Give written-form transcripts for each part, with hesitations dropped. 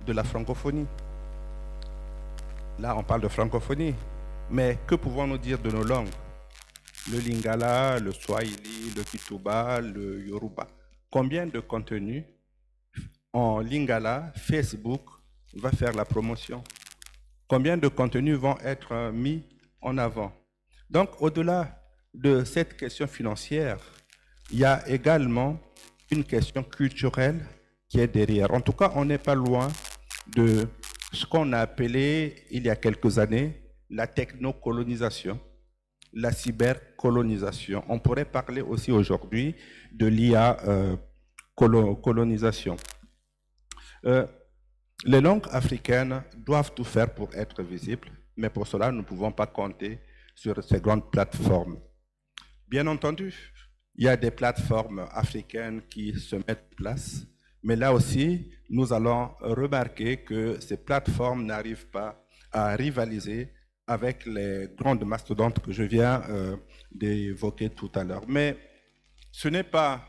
de la francophonie. Là, on parle de francophonie, mais que pouvons-nous dire de nos langues? Le lingala, le swahili, le kituba, le yoruba. Combien de contenus en lingala, Facebook va faire la promotion? Combien de contenus vont être mis en avant? Donc, au-delà de cette question financière, il y a également une question culturelle qui est derrière. En tout cas, on n'est pas loin de ce qu'on a appelé, il y a quelques années, la technocolonisation, la cybercolonisation. On pourrait parler aussi aujourd'hui de l'IA colonisation. Les langues africaines doivent tout faire pour être visibles, mais pour cela, nous ne pouvons pas compter sur ces grandes plateformes. Bien entendu, il y a des plateformes africaines qui se mettent en place, mais là aussi, nous allons remarquer que ces plateformes n'arrivent pas à rivaliser avec les grandes mastodontes que je viens d'évoquer tout à l'heure. Mais ce n'est pas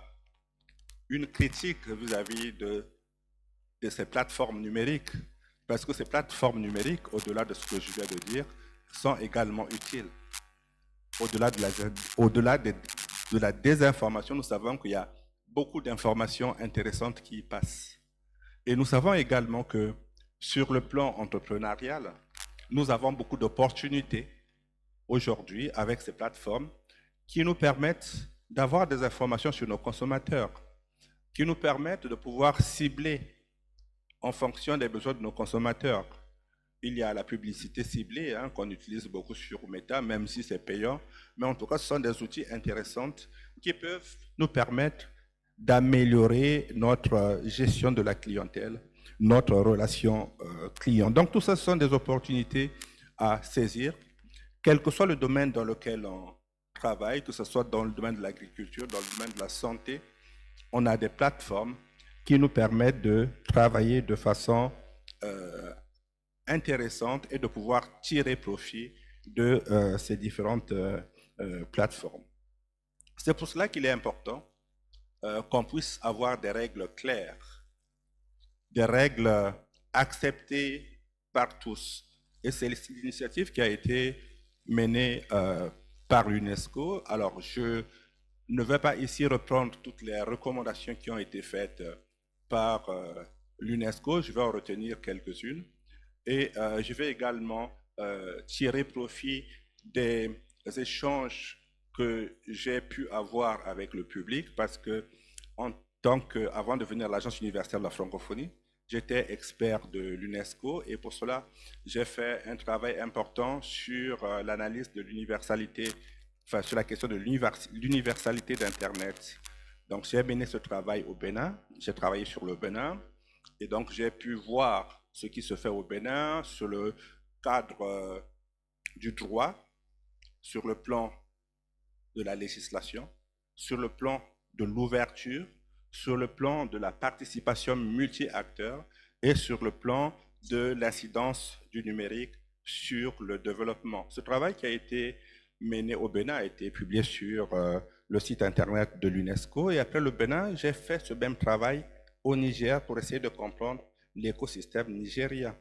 une critique vis-à-vis de ces plateformes numériques, parce que ces plateformes numériques, au-delà de ce que je viens de dire, sont également utiles. Au-delà de la désinformation, nous savons qu'il y a beaucoup d'informations intéressantes qui y passent. Et nous savons également que sur le plan entrepreneurial, nous avons beaucoup d'opportunités aujourd'hui avec ces plateformes qui nous permettent d'avoir des informations sur nos consommateurs, qui nous permettent de pouvoir cibler en fonction des besoins de nos consommateurs. Il y a la publicité ciblée qu'on utilise beaucoup sur Meta, même si c'est payant. Mais en tout cas, ce sont des outils intéressants qui peuvent nous permettre d'améliorer notre gestion de la clientèle, notre relation client. Donc tout ça, ce sont des opportunités à saisir, quel que soit le domaine dans lequel on travaille, que ce soit dans le domaine de l'agriculture, dans le domaine de la santé. On a des plateformes qui nous permettent de travailler de façon intéressante et de pouvoir tirer profit de ces différentes plateformes. C'est pour cela qu'il est important qu'on puisse avoir des règles claires, des règles acceptées par tous. Et c'est l'initiative qui a été menée par l'UNESCO. Alors, je ne vais pas ici reprendre toutes les recommandations qui ont été faites par l'UNESCO, je vais en retenir quelques-unes. Et je vais également tirer profit des échanges que j'ai pu avoir avec le public parce que avant de venir à l'Agence universelle de la francophonie, j'étais expert de l'UNESCO et pour cela, j'ai fait un travail important sur l'analyse de l'universalité, enfin sur la question de l'universalité d'Internet. Donc j'ai mené ce travail au Bénin, j'ai travaillé sur le Bénin et donc j'ai pu voir ce qui se fait au Bénin sur le cadre du droit, sur le plan de la législation, sur le plan de l'ouverture, sur le plan de la participation multi-acteurs et sur le plan de l'incidence du numérique sur le développement. Ce travail qui a été mené au Bénin a été publié sur le site internet de l'UNESCO et après le Bénin, j'ai fait ce même travail au Niger pour essayer de comprendre l'écosystème nigérien.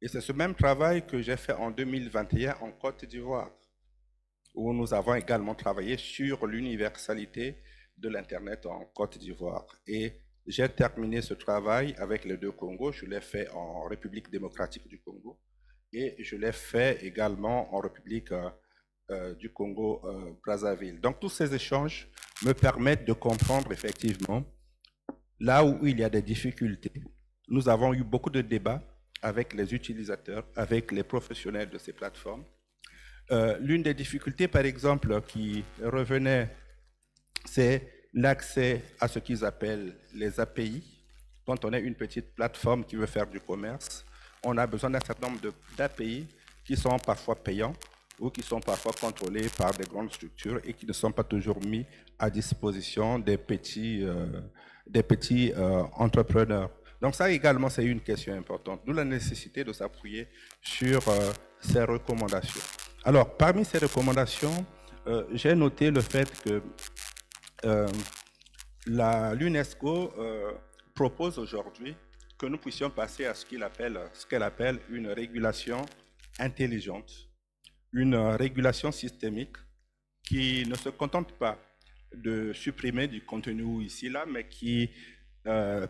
Et c'est ce même travail que j'ai fait en 2021 en Côte d'Ivoire, où nous avons également travaillé sur l'universalité de l'Internet en Côte d'Ivoire. Et j'ai terminé ce travail avec les deux Congos. Je l'ai fait en République démocratique du Congo et je l'ai fait également en République du Congo-Brazzaville. Donc tous ces échanges me permettent de comprendre effectivement là où il y a des difficultés. Nous avons eu beaucoup de débats avec les utilisateurs, avec les professionnels de ces plateformes. L'une des difficultés, par exemple, qui revenait, c'est l'accès à ce qu'ils appellent les API. Quand on est une petite plateforme qui veut faire du commerce, on a besoin d'un certain nombre d'API qui sont parfois payants ou qui sont parfois contrôlés par des grandes structures et qui ne sont pas toujours mis à disposition des petits entrepreneurs. Donc ça également, c'est une question importante. D'où la nécessité de s'appuyer sur ces recommandations. Alors, parmi ces recommandations, j'ai noté le fait que l'UNESCO propose aujourd'hui que nous puissions passer à ce qu'elle appelle une régulation intelligente, une régulation systémique qui ne se contente pas de supprimer du contenu ici, là, mais qui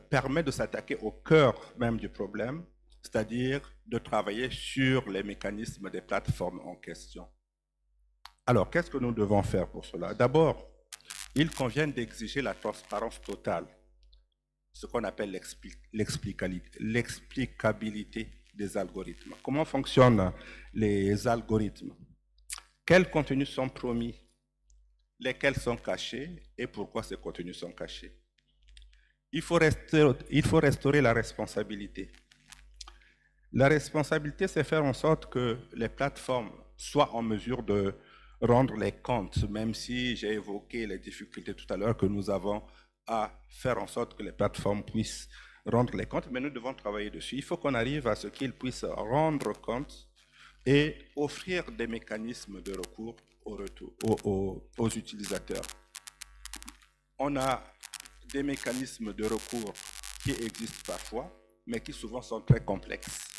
permet de s'attaquer au cœur même du problème, c'est-à-dire de travailler sur les mécanismes des plateformes en question. Alors, qu'est-ce que nous devons faire pour cela? D'abord, il convient d'exiger la transparence totale, ce qu'on appelle l'explicabilité des algorithmes. Comment fonctionnent les algorithmes? Quels contenus sont promis? Lesquels sont cachés? Et pourquoi ces contenus sont cachés? Il faut restaurer la responsabilité. La responsabilité, c'est faire en sorte que les plateformes soient en mesure de rendre les comptes, même si j'ai évoqué les difficultés tout à l'heure que nous avons à faire en sorte que les plateformes puissent rendre les comptes, mais nous devons travailler dessus. Il faut qu'on arrive à ce qu'ils puissent rendre compte et offrir des mécanismes de recours aux utilisateurs. On a des mécanismes de recours qui existent parfois, mais qui souvent sont très complexes.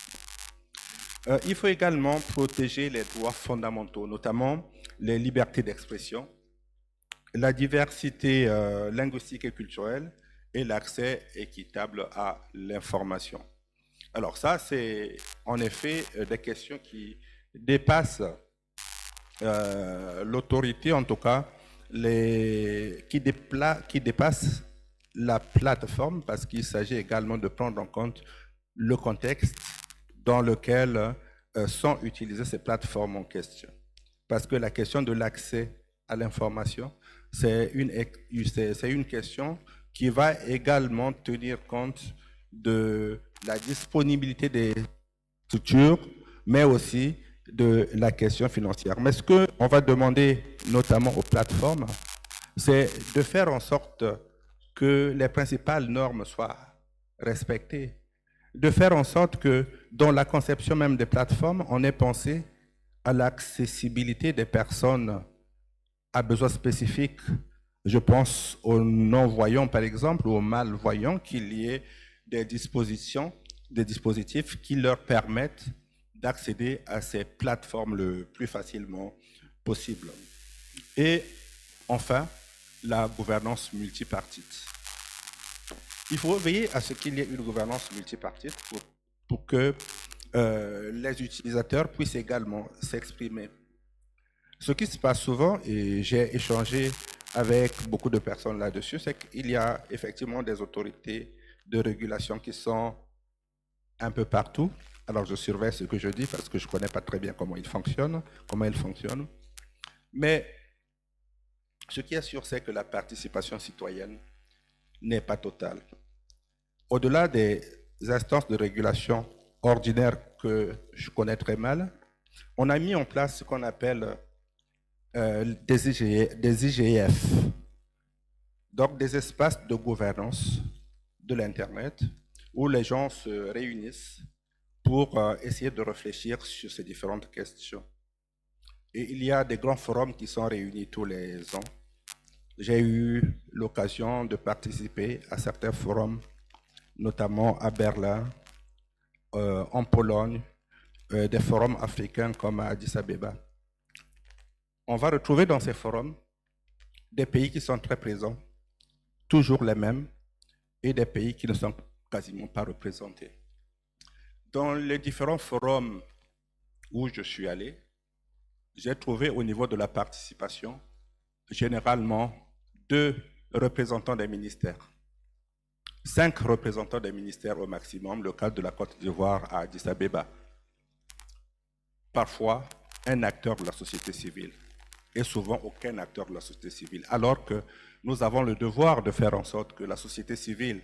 Il faut également protéger les droits fondamentaux, notamment les libertés d'expression, la diversité linguistique et culturelle et l'accès équitable à l'information. Alors ça, c'est en effet des questions qui dépassent l'autorité, en tout cas, qui dépassent la plateforme, parce qu'il s'agit également de prendre en compte le contexte dans lequel sont utilisées ces plateformes en question. Parce que la question de l'accès à l'information, c'est une question qui va également tenir compte de la disponibilité des structures, mais aussi de la question financière. Mais ce qu'on va demander notamment aux plateformes, c'est de faire en sorte que les principales normes soient respectées, de faire en sorte que dans la conception même des plateformes, on ait pensé à l'accessibilité des personnes à besoins spécifiques. Je pense aux non-voyants, par exemple, ou aux malvoyants, qu'il y ait des dispositifs qui leur permettent d'accéder à ces plateformes le plus facilement possible. Et enfin, la gouvernance multipartite. Il faut veiller à ce qu'il y ait une gouvernance multipartite pour que les utilisateurs puissent également s'exprimer. Ce qui se passe souvent, et j'ai échangé avec beaucoup de personnes là-dessus, c'est qu'il y a effectivement des autorités de régulation qui sont un peu partout. Alors je surveille ce que je dis parce que je ne connais pas très bien comment elles fonctionnent. Mais ce qui est sûr, c'est que la participation citoyenne n'est pas totale. Au-delà des instances de régulation ordinaires que je connais très mal, on a mis en place ce qu'on appelle des IGF, donc des espaces de gouvernance de l'Internet où les gens se réunissent pour essayer de réfléchir sur ces différentes questions. Et il y a des grands forums qui sont réunis tous les ans. J'ai eu l'occasion de participer à certains forums, notamment à Berlin, en Pologne, des forums africains comme à Addis Abeba. On va retrouver dans ces forums des pays qui sont très présents, toujours les mêmes, et des pays qui ne sont quasiment pas représentés. Dans les différents forums où je suis allé, j'ai trouvé au niveau de la participation, généralement, 2 représentants des ministères, 5 représentants des ministères au maximum, le cas de la Côte d'Ivoire à Addis Abeba. Parfois, un acteur de la société civile, et souvent aucun acteur de la société civile, alors que nous avons le devoir de faire en sorte que la société civile,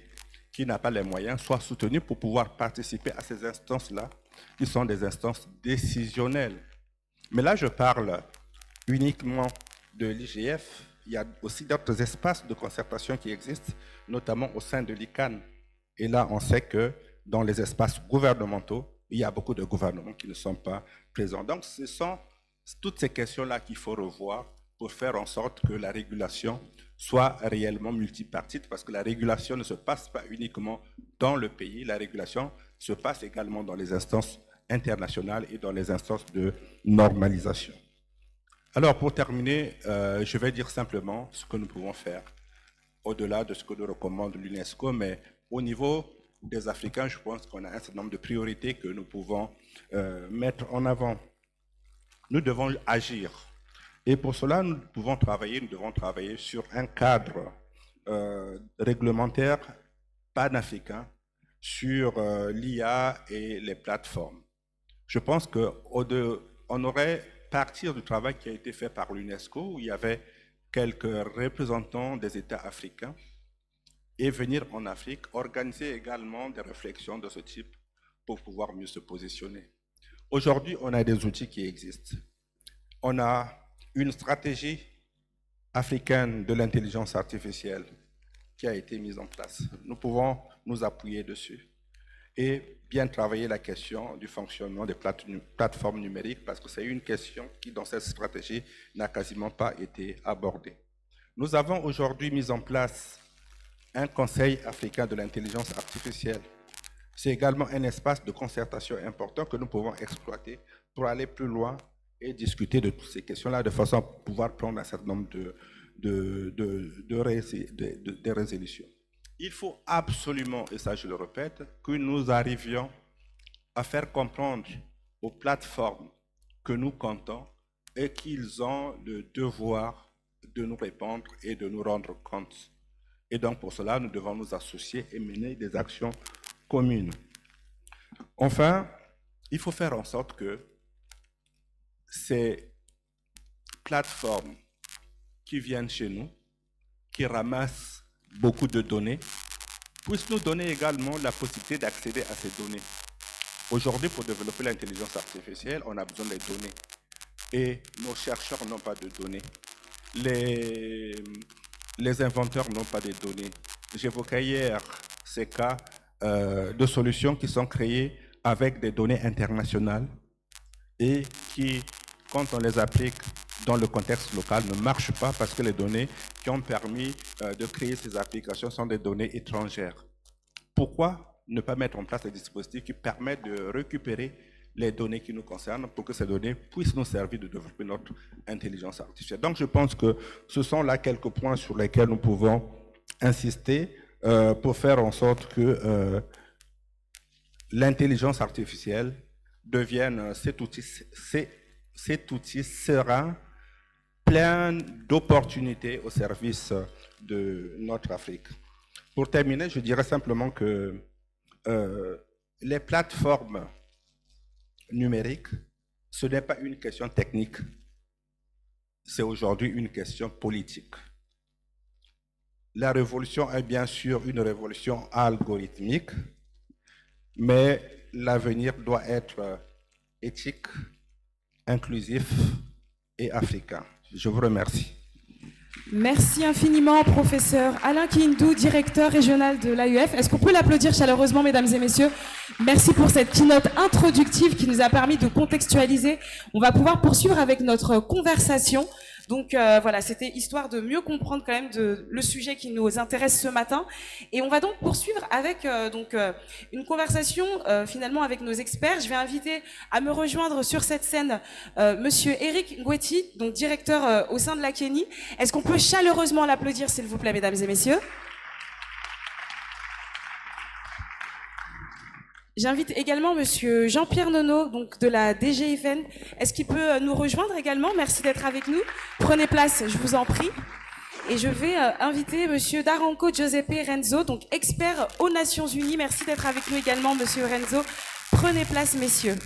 qui n'a pas les moyens, soit soutenue pour pouvoir participer à ces instances-là, qui sont des instances décisionnelles. Mais là, je parle uniquement de l'IGF. Il y a aussi d'autres espaces de concertation qui existent, notamment au sein de l'ICANN. Et là, on sait que dans les espaces gouvernementaux, il y a beaucoup de gouvernements qui ne sont pas présents. Donc, ce sont toutes ces questions-là qu'il faut revoir pour faire en sorte que la régulation soit réellement multipartite, parce que la régulation ne se passe pas uniquement dans le pays, la régulation se passe également dans les instances internationales et dans les instances de normalisation. Alors, pour terminer, je vais dire simplement ce que nous pouvons faire, au-delà de ce que nous recommande l'UNESCO, mais au niveau des Africains, je pense qu'on a un certain nombre de priorités que nous pouvons mettre en avant. Nous devons agir. Et pour cela, nous devons travailler sur un cadre réglementaire panafricain sur l'IA et les plateformes. Je pense qu'on aurait partir du travail qui a été fait par l'UNESCO, où il y avait quelques représentants des États africains, et venir en Afrique, organiser également des réflexions de ce type pour pouvoir mieux se positionner. Aujourd'hui, on a des outils qui existent. On a une stratégie africaine de l'intelligence artificielle qui a été mise en place. Nous pouvons nous appuyer dessus et bien travailler la question du fonctionnement des plateformes numériques, parce que c'est une question qui, dans cette stratégie, n'a quasiment pas été abordée. Nous avons aujourd'hui mis en place un Conseil africain de l'intelligence artificielle. C'est également un espace de concertation important que nous pouvons exploiter pour aller plus loin et discuter de toutes ces questions-là de façon à pouvoir prendre un certain nombre de résolutions. Il faut absolument, et ça je le répète, que nous arrivions à faire comprendre aux plateformes que nous comptons et qu'ils ont le devoir de nous répondre et de nous rendre compte. Et donc pour cela, nous devons nous associer et mener des actions communes. Enfin, il faut faire en sorte que ces plateformes qui viennent chez nous, qui ramassent beaucoup de données, puissent nous donner également la possibilité d'accéder à ces données. Aujourd'hui, pour développer l'intelligence artificielle, on a besoin des données. Et nos chercheurs n'ont pas de données. Les inventeurs n'ont pas de données. J'évoquais hier ces cas de solutions qui sont créées avec des données internationales et qui, quand on les applique dans le contexte local, ne marchent pas parce que les données qui ont permis de créer ces applications sont des données étrangères. Pourquoi ne pas mettre en place des dispositifs qui permettent de récupérer les données qui nous concernent pour que ces données puissent nous servir de développer notre intelligence artificielle? Donc je pense que ce sont là quelques points sur lesquels nous pouvons insister pour faire en sorte que l'intelligence artificielle devienne cet outil serein, plein d'opportunités au service de notre Afrique. Pour terminer, je dirais simplement que les plateformes numériques, ce n'est pas une question technique, c'est aujourd'hui une question politique. La révolution est bien sûr une révolution algorithmique, mais l'avenir doit être éthique, inclusif et africain. Je vous remercie. Merci infiniment, professeur Alain Kindou, directeur régional de l'AUF. Est-ce qu'on peut l'applaudir chaleureusement, mesdames et messieurs? Merci pour cette keynote introductive qui nous a permis de contextualiser. On va pouvoir poursuivre avec notre conversation. Donc voilà, c'était histoire de mieux comprendre quand même le sujet qui nous intéresse ce matin. Et on va donc poursuivre avec une conversation finalement avec nos experts. Je vais inviter à me rejoindre sur cette scène Monsieur Eric Ngweti, donc directeur au sein de la Kenny. Est-ce qu'on peut chaleureusement l'applaudir, s'il vous plaît, mesdames et messieurs? J'invite également Monsieur Jean-Pierre Nono, donc de la DGIFN. Est-ce qu'il peut nous rejoindre également? Merci d'être avec nous. Prenez place, je vous en prie. Et je vais inviter Monsieur Daranco Giuseppe Renzo, donc expert aux Nations Unies. Merci d'être avec nous également, Monsieur Renzo. Prenez place, messieurs.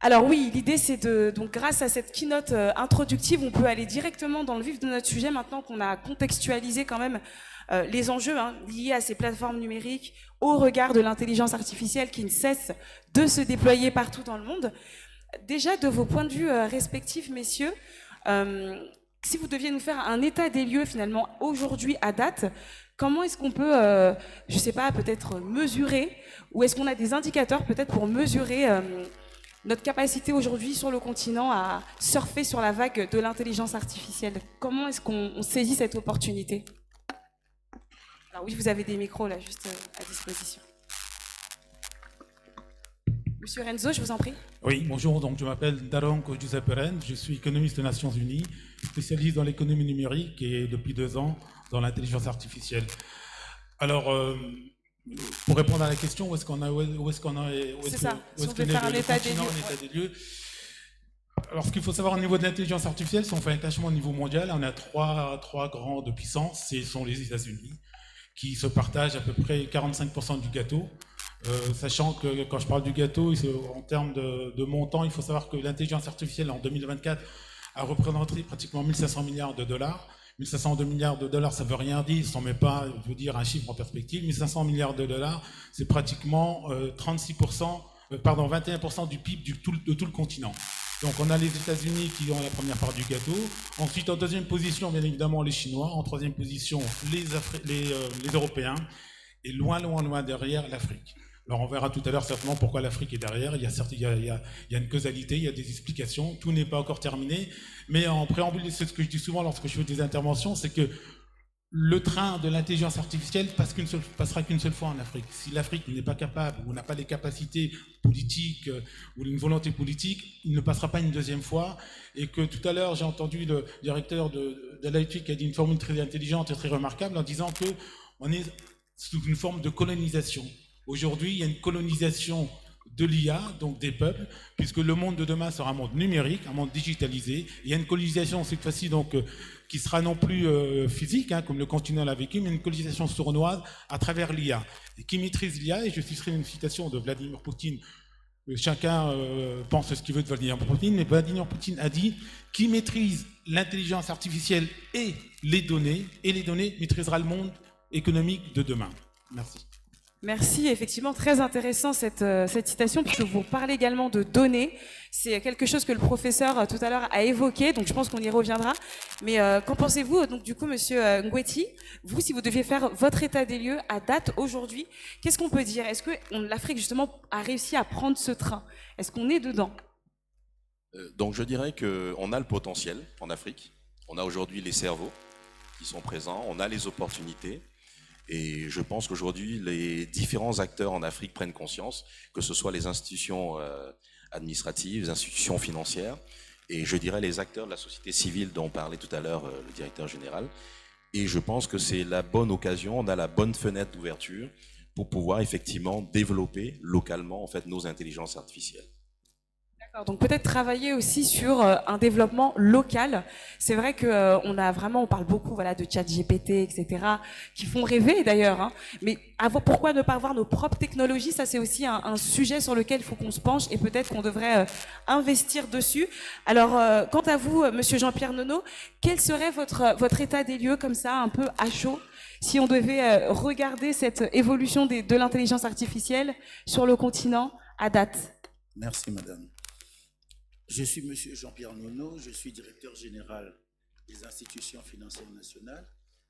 Alors oui, l'idée c'est donc grâce à cette keynote introductive, on peut aller directement dans le vif de notre sujet maintenant qu'on a contextualisé quand même les enjeux liés à ces plateformes numériques au regard de l'intelligence artificielle qui ne cesse de se déployer partout dans le monde. Déjà, de vos points de vue respectifs, messieurs, si vous deviez nous faire un état des lieux finalement aujourd'hui à date, comment est-ce qu'on peut, je ne sais pas, peut-être mesurer, ou est-ce qu'on a des indicateurs peut-être pour mesurer notre capacité aujourd'hui sur le continent à surfer sur la vague de l'intelligence artificielle. Comment est-ce qu'on saisit cette opportunité? Alors oui, vous avez des micros là, juste à disposition. Monsieur Renzo, je vous en prie. Oui, bonjour, donc je m'appelle Daronco Giuseppe Rennes, je suis économiste des Nations Unies, spécialiste dans l'économie numérique et depuis 2 ans dans l'intelligence artificielle. Alors, pour répondre à la question, où est-ce qu'on est un état des lieux. Alors, ce qu'il faut savoir au niveau de l'intelligence artificielle, si on fait un classement au niveau mondial, on a trois grandes puissances, ce sont les États-Unis, qui se partagent à peu près 45% du gâteau. Sachant que quand je parle du gâteau, en termes de montant, il faut savoir que l'intelligence artificielle en 2024 a représenté pratiquement 1500 milliards de dollars. 1500 milliards de dollars, ça ne veut rien dire, si on ne met pas, je veux dire, un chiffre en perspective. 1500 milliards de dollars, c'est pratiquement 21% du PIB de tout le continent. Donc on a les États-Unis qui ont la première part du gâteau. Ensuite, en deuxième position, bien évidemment, les Chinois. En troisième position, les Européens. Et loin derrière, l'Afrique. Alors on verra tout à l'heure certainement pourquoi l'Afrique est derrière. Il y a une causalité, il y a des explications. Tout n'est pas encore terminé. Mais en préambule, c'est ce que je dis souvent lorsque je fais des interventions, c'est que le train de l'intelligence artificielle passera qu'une seule fois en Afrique. Si l'Afrique n'est pas capable ou n'a pas les capacités politiques ou une volonté politique, il ne passera pas une deuxième fois. Et que tout à l'heure, j'ai entendu le directeur de l'IT qui a dit une formule très intelligente et très remarquable en disant qu'on est sous une forme de colonisation. Aujourd'hui, il y a une colonisation de l'IA, donc des peuples, puisque le monde de demain sera un monde numérique, un monde digitalisé. Il y a une colonisation cette fois-ci donc qui sera non plus physique, comme le continent l'a vécu, mais une colonisation sournoise à travers l'IA. Et qui maîtrise l'IA, et je citerai une citation de Vladimir Poutine, chacun pense ce qu'il veut de Vladimir Poutine, mais Vladimir Poutine a dit « Qui maîtrise l'intelligence artificielle et les données maîtrisera le monde économique de demain. » Merci. Merci, effectivement, très intéressant cette citation, puisque vous parlez également de données. C'est quelque chose que le professeur tout à l'heure a évoqué, donc je pense qu'on y reviendra. Mais qu'en pensez-vous, donc du coup, Monsieur Ngweti, vous, si vous deviez faire votre état des lieux à date aujourd'hui, qu'est-ce qu'on peut dire? Est-ce que l'Afrique, justement, a réussi à prendre ce train? Est-ce qu'on est dedans? Donc je dirais qu'on a le potentiel en Afrique. On a aujourd'hui les cerveaux qui sont présents, on a les opportunités. Et je pense qu'aujourd'hui, les différents acteurs en Afrique prennent conscience, que ce soit les institutions administratives, les institutions financières, et je dirais les acteurs de la société civile dont parlait tout à l'heure le directeur général. Et je pense que c'est la bonne occasion, on a la bonne fenêtre d'ouverture pour pouvoir effectivement développer localement en fait nos intelligences artificielles. Donc peut-être travailler aussi sur un développement local. C'est vrai que on parle beaucoup de ChatGPT, etc., qui font rêver d'ailleurs. Mais pourquoi ne pas avoir nos propres technologies? Ça, c'est aussi un sujet sur lequel il faut qu'on se penche et peut-être qu'on devrait investir dessus. Alors, quant à vous, Monsieur Jean-Pierre Nono, quel serait votre état des lieux comme ça, un peu à chaud, si on devait regarder cette évolution de l'intelligence artificielle sur le continent à date? Merci, madame. Je suis Monsieur Jean-Pierre Nono, je suis directeur général des institutions financières nationales,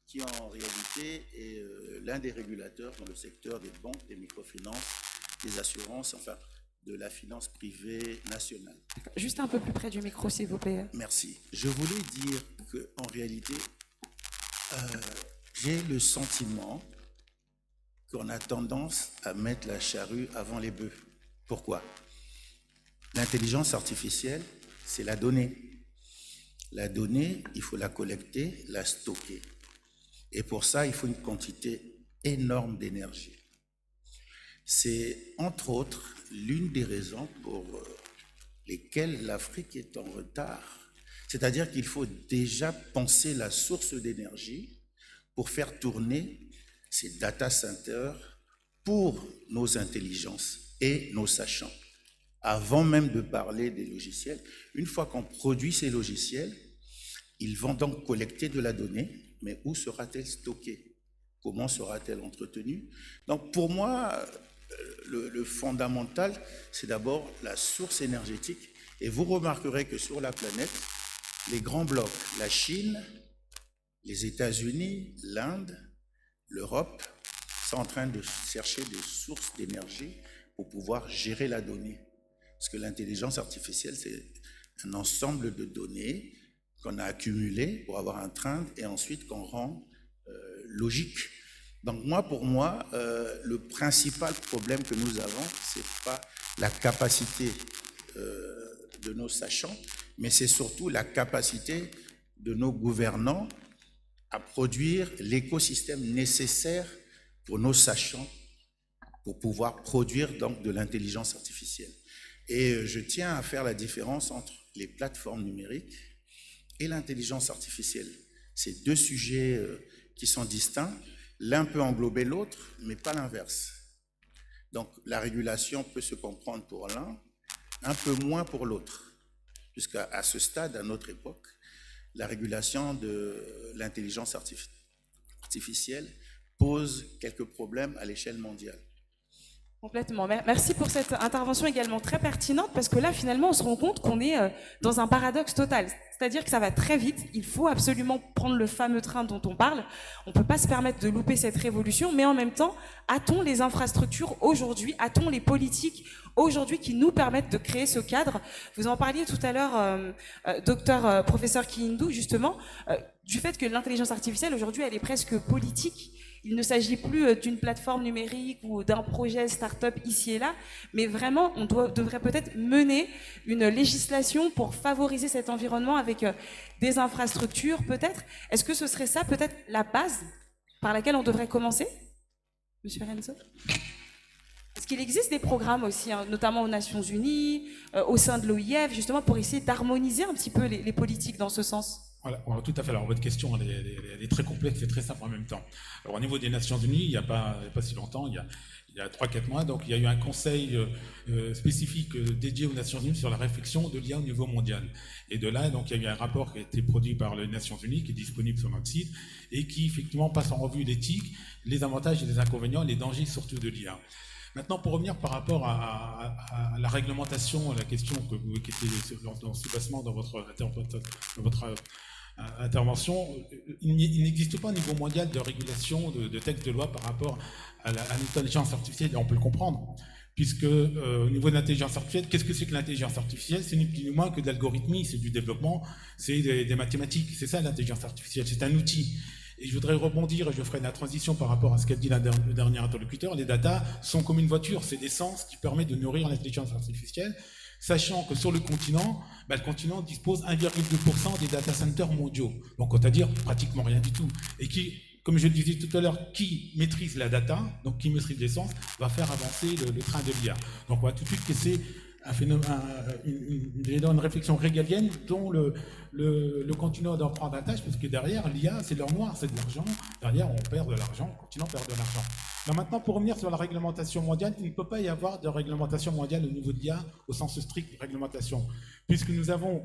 qui en réalité est l'un des régulateurs dans le secteur des banques, des microfinances, des assurances, enfin de la finance privée nationale. Juste un peu plus près du micro, s'il vous plaît. Merci. Je voulais dire qu'en réalité, j'ai le sentiment qu'on a tendance à mettre la charrue avant les bœufs. Pourquoi ? L'intelligence artificielle, c'est la donnée. La donnée, il faut la collecter, la stocker. Et pour ça, il faut une quantité énorme d'énergie. C'est, entre autres, l'une des raisons pour lesquelles l'Afrique est en retard. C'est-à-dire qu'il faut déjà penser la source d'énergie pour faire tourner ces data centers pour nos intelligences et nos sachants. Avant même de parler des logiciels, une fois qu'on produit ces logiciels, ils vont donc collecter de la donnée, mais où sera-t-elle stockée? Comment sera-t-elle entretenue? Donc pour moi, le fondamental, c'est d'abord la source énergétique. Et vous remarquerez que sur la planète, les grands blocs, la Chine, les États-Unis, l'Inde, l'Europe, sont en train de chercher des sources d'énergie pour pouvoir gérer la donnée. Parce que l'intelligence artificielle, c'est un ensemble de données qu'on a accumulées pour avoir un trend et ensuite qu'on rend logique. Donc pour moi, le principal problème que nous avons, c'est pas la capacité de nos sachants, mais c'est surtout la capacité de nos gouvernants à produire l'écosystème nécessaire pour nos sachants pour pouvoir produire donc de l'intelligence artificielle. Et je tiens à faire la différence entre les plateformes numériques et l'intelligence artificielle. C'est deux sujets qui sont distincts. L'un peut englober l'autre, mais pas l'inverse. Donc la régulation peut se comprendre pour l'un, un peu moins pour l'autre. Puisqu'à ce stade, à notre époque, la régulation de l'intelligence artificielle pose quelques problèmes à l'échelle mondiale. Complètement. Merci pour cette intervention également très pertinente, parce que là, finalement, on se rend compte qu'on est dans un paradoxe total. C'est-à-dire que ça va très vite. Il faut absolument prendre le fameux train dont on parle. On ne peut pas se permettre de louper cette révolution, mais en même temps, a-t-on les infrastructures aujourd'hui, a-t-on les politiques aujourd'hui qui nous permettent de créer ce cadre? Vous en parliez tout à l'heure, professeur Ki-Hindou, justement, du fait que l'intelligence artificielle, aujourd'hui, elle est presque politique. Il ne s'agit plus d'une plateforme numérique ou d'un projet start-up ici et là, mais vraiment, on devrait peut-être mener une législation pour favoriser cet environnement avec des infrastructures, peut-être. Est-ce que ce serait ça, peut-être, la base par laquelle on devrait commencer, Monsieur Renzo? Est-ce qu'il existe des programmes aussi, notamment aux Nations Unies, au sein de l'OIF, justement, pour essayer d'harmoniser un petit peu les politiques dans ce sens? Voilà, tout à fait. Alors, votre question, elle est très complexe et très simple en même temps. Alors, au niveau des Nations Unies, il n'y a pas si longtemps, il y a 3-4 mois, donc il y a eu un conseil spécifique dédié aux Nations Unies sur la réflexion de l'IA au niveau mondial. Et de là, donc, il y a eu un rapport qui a été produit par les Nations Unies, qui est disponible sur notre site, et qui, effectivement, passe en revue l'éthique, les avantages et les inconvénients, les dangers surtout de l'IA. Maintenant, pour revenir par rapport à la réglementation, à la question qui était dans ce placement dans votre intervention, il n'existe pas au niveau mondial de régulation de textes de loi par rapport à l'intelligence artificielle, et on peut le comprendre, puisque au niveau de l'intelligence artificielle, qu'est-ce que c'est que l'intelligence artificielle? C'est ni plus ni moins que de l'algorithmie, c'est du développement, c'est des mathématiques, c'est ça l'intelligence artificielle, c'est un outil. Et je voudrais rebondir, et je ferai la transition par rapport à ce qu'a dit le dernier interlocuteur. Les data sont comme une voiture, c'est l'essence qui permet de nourrir l'intelligence artificielle, sachant que sur le continent dispose 1,2% des data centers mondiaux, donc c'est-à-dire pratiquement rien du tout, et qui, comme je le disais tout à l'heure, qui maîtrise la data, donc qui maîtrise l'essence, va faire avancer le train de l'IA. Donc on voit tout de suite que c'est un phénomène, une réflexion régalienne dont le continent doit prendre un tâche, parce que derrière, l'IA, c'est l'or noir, c'est de l'argent. Derrière, on perd de l'argent, le continent perd de l'argent. Alors maintenant, pour revenir sur la réglementation mondiale, il ne peut pas y avoir de réglementation mondiale au niveau de l'IA, au sens strict de réglementation, puisque nous avons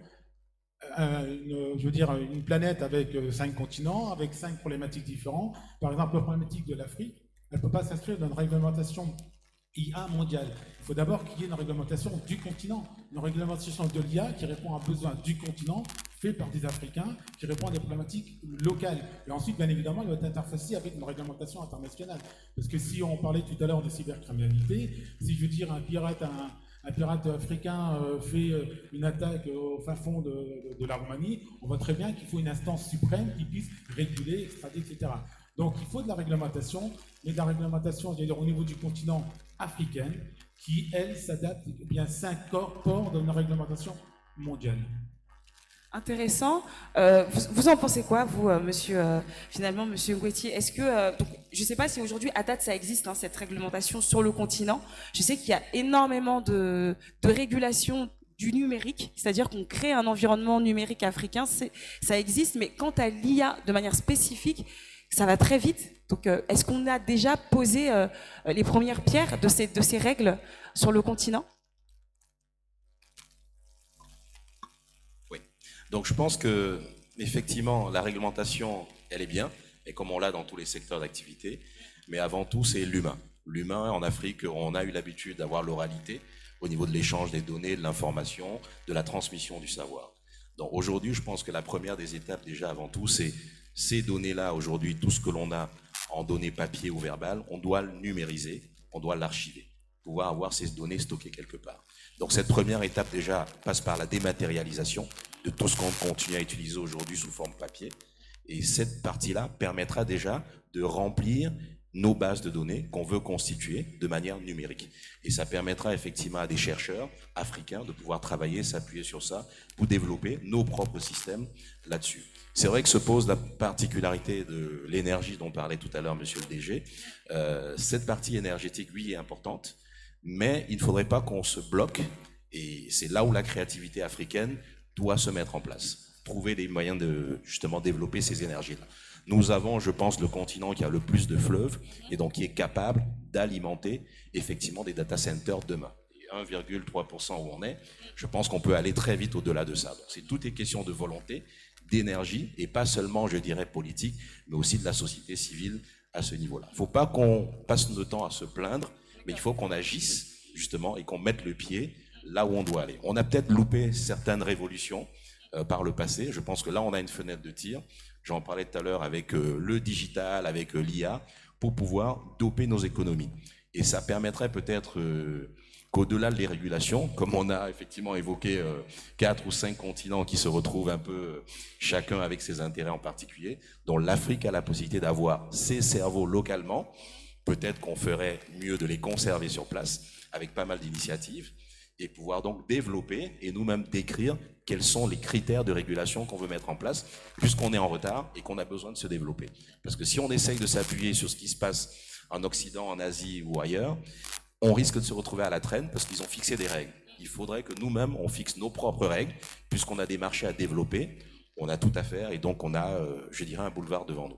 une planète avec 5 continents, avec 5 problématiques différentes. Par exemple, la problématique de l'Afrique, elle ne peut pas s'inscrire dans une réglementation IA mondiale. Il faut d'abord qu'il y ait une réglementation du continent, une réglementation de l'IA qui répond à un besoin du continent, fait par des Africains, qui répond à des problématiques locales. Et ensuite, bien évidemment, il doit être interfacé avec une réglementation internationale. Parce que si on parlait tout à l'heure de cybercriminalité, si je veux dire un pirate africain fait une attaque au fin fond de la Roumanie, on voit très bien qu'il faut une instance suprême qui puisse réguler, extrader, etc. Donc il faut de la réglementation, mais de la réglementation, c'est-à-dire au niveau du continent africain, qui, elle, s'adapte, eh bien s'incorpore dans une réglementation mondiale. Intéressant. Vous en pensez quoi, vous, monsieur Ngouetier? Est-ce que, je ne sais pas si aujourd'hui, à date, ça existe, cette réglementation sur le continent. Je sais qu'il y a énormément de régulation du numérique, c'est-à-dire qu'on crée un environnement numérique africain, ça existe, mais quant à l'IA, de manière spécifique, ça va très vite. Donc, est-ce qu'on a déjà posé les premières pierres de ces règles sur le continent? Oui. Donc, je pense que effectivement, la réglementation, elle est bien, et comme on l'a dans tous les secteurs d'activité. Mais avant tout, c'est l'humain. L'humain, en Afrique, on a eu l'habitude d'avoir l'oralité au niveau de l'échange des données, de l'information, de la transmission du savoir. Donc, aujourd'hui, je pense que la première des étapes, déjà avant tout, c'est ces données-là, aujourd'hui, tout ce que l'on a en données papier ou verbales, on doit le numériser, on doit l'archiver. pouvoir avoir ces données stockées quelque part. Donc cette première étape déjà passe par la dématérialisation de tout ce qu'on continue à utiliser aujourd'hui sous forme papier. Et cette partie-là permettra déjà de remplir nos bases de données qu'on veut constituer de manière numérique. Et ça permettra effectivement à des chercheurs africains de pouvoir travailler, s'appuyer sur ça pour développer nos propres systèmes là-dessus. C'est vrai que se pose la particularité de l'énergie dont parlait tout à l'heure Monsieur le DG. Cette partie énergétique, oui, est importante, mais il ne faudrait pas qu'on se bloque, et c'est là où la créativité africaine doit se mettre en place. Trouver des moyens de justement développer ces énergies-là. Nous avons, je pense, le continent qui a le plus de fleuves et donc qui est capable d'alimenter effectivement des data centers demain. Et 1,3% où on est, je pense qu'on peut aller très vite au-delà de ça. Donc c'est toutes les questions de volonté, d'énergie et pas seulement, je dirais, politique, mais aussi de la société civile à ce niveau-là. Il ne faut pas qu'on passe notre temps à se plaindre, mais il faut qu'on agisse justement et qu'on mette le pied là où on doit aller. On a peut-être loupé certaines révolutions par le passé. Je pense que là, on a une fenêtre de tir. J'en parlais tout à l'heure avec le digital, avec l'IA, pour pouvoir doper nos économies. Et ça permettrait peut-être qu'au-delà des régulations, comme on a effectivement évoqué 4 ou 5 continents qui se retrouvent un peu chacun avec ses intérêts en particulier, dont l'Afrique a la possibilité d'avoir ses cerveaux localement, peut-être qu'on ferait mieux de les conserver sur place avec pas mal d'initiatives et pouvoir donc développer et nous-mêmes décrire quels sont les critères de régulation qu'on veut mettre en place, puisqu'on est en retard et qu'on a besoin de se développer. Parce que si on essaye de s'appuyer sur ce qui se passe en Occident, en Asie ou ailleurs, on risque de se retrouver à la traîne parce qu'ils ont fixé des règles. Il faudrait que nous-mêmes, on fixe nos propres règles, puisqu'on a des marchés à développer, on a tout à faire et donc on a, je dirais, un boulevard devant nous.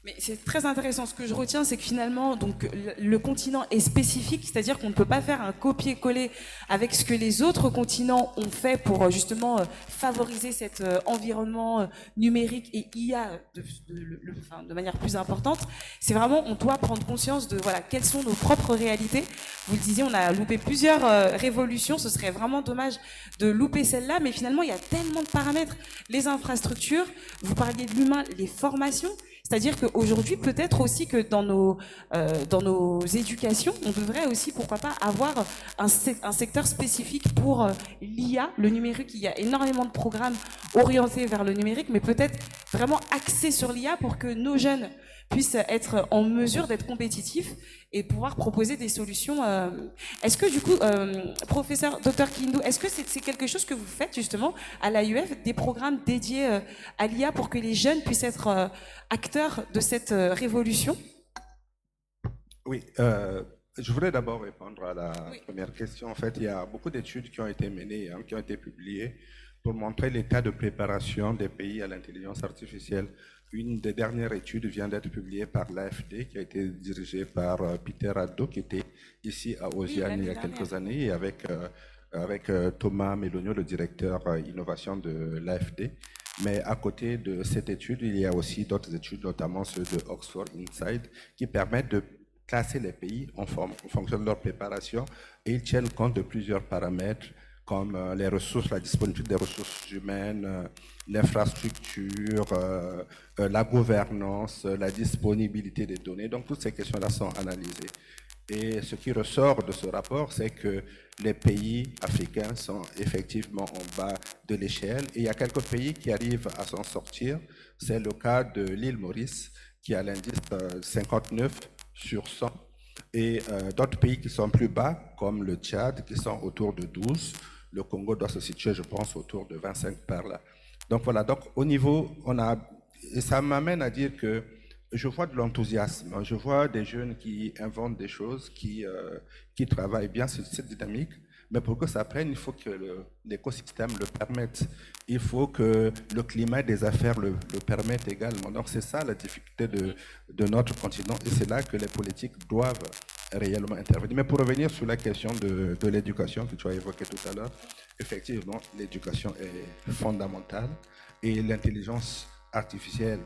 Mais c'est très intéressant. Ce que je retiens, c'est que finalement, donc, le continent est spécifique, c'est-à-dire qu'on ne peut pas faire un copier-coller avec ce que les autres continents ont fait pour justement favoriser cet environnement numérique et IA de manière plus importante. C'est vraiment, on doit prendre conscience de voilà quelles sont nos propres réalités. Vous le disiez, on a loupé plusieurs révolutions. Ce serait vraiment dommage de louper celle-là, mais finalement, il y a tellement de paramètres. Les infrastructures, vous parliez de l'humain, les formations. C'est-à-dire qu'aujourd'hui, peut-être aussi que dans nos éducations, on devrait aussi, pourquoi pas, avoir un secteur spécifique pour l'IA, le numérique. Il y a énormément de programmes orientés vers le numérique, mais peut-être vraiment axés sur l'IA pour que nos jeunes puissent être en mesure d'être compétitifs et pouvoir proposer des solutions. Est-ce que du coup, professeur Dr Kindoue, est-ce que c'est quelque chose que vous faites justement à l'AUF, des programmes dédiés à l'IA pour que les jeunes puissent être acteurs de cette révolution? Oui, je voudrais d'abord répondre à la première question. En fait, il y a beaucoup d'études qui ont été menées, qui ont été publiées pour montrer l'état de préparation des pays à l'intelligence artificielle. Une des dernières études vient d'être publiée par l'AFD, qui a été dirigée par Peter Haddo, qui était ici à Osiane il y a quelques années, et avec Thomas Melonio, le directeur innovation de l'AFD. Mais à côté de cette étude, il y a aussi d'autres études, notamment ceux de Oxford Inside, qui permettent de classer les pays en fonction de leur préparation, et ils tiennent compte de plusieurs paramètres comme les ressources, la disponibilité des ressources humaines, l'infrastructure, la gouvernance, la disponibilité des données. Donc toutes ces questions-là sont analysées. Et ce qui ressort de ce rapport, c'est que les pays africains sont effectivement en bas de l'échelle. Et il y a quelques pays qui arrivent à s'en sortir. C'est le cas de l'île Maurice, qui a l'indice 59 sur 100. Et d'autres pays qui sont plus bas, comme le Tchad, qui sont autour de 12. Le Congo doit se situer, je pense, autour de 25 par là. Donc voilà, donc au niveau, et ça m'amène à dire que je vois de l'enthousiasme, je vois des jeunes qui inventent des choses, qui travaillent bien sur cette dynamique, mais pour que ça prenne, il faut que l'écosystème le permette. Il faut que le climat des affaires le permette également. Donc c'est ça la difficulté de notre continent, et c'est là que les politiques doivent réellement intervenir. Mais pour revenir sur la question de l'éducation que tu as évoquée tout à l'heure, effectivement, l'éducation est fondamentale, et l'intelligence artificielle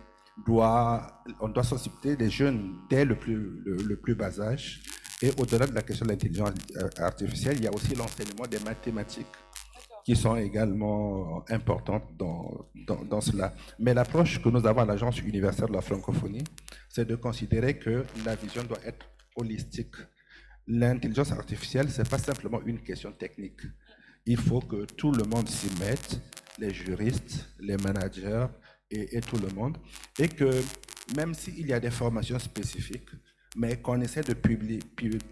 on doit sensibiliser les jeunes dès le plus bas âge. Et au-delà de la question de l'intelligence artificielle, il y a aussi l'enseignement des mathématiques qui sont également importantes dans cela. Mais l'approche que nous avons à l'Agence universitaire de la francophonie, c'est de considérer que la vision doit être holistique. l'intelligence artificielle, ce n'est pas simplement une question technique. Il faut que tout le monde s'y mette, les juristes, les managers et tout le monde, et que même s'il y a des formations spécifiques, mais qu'on essaie de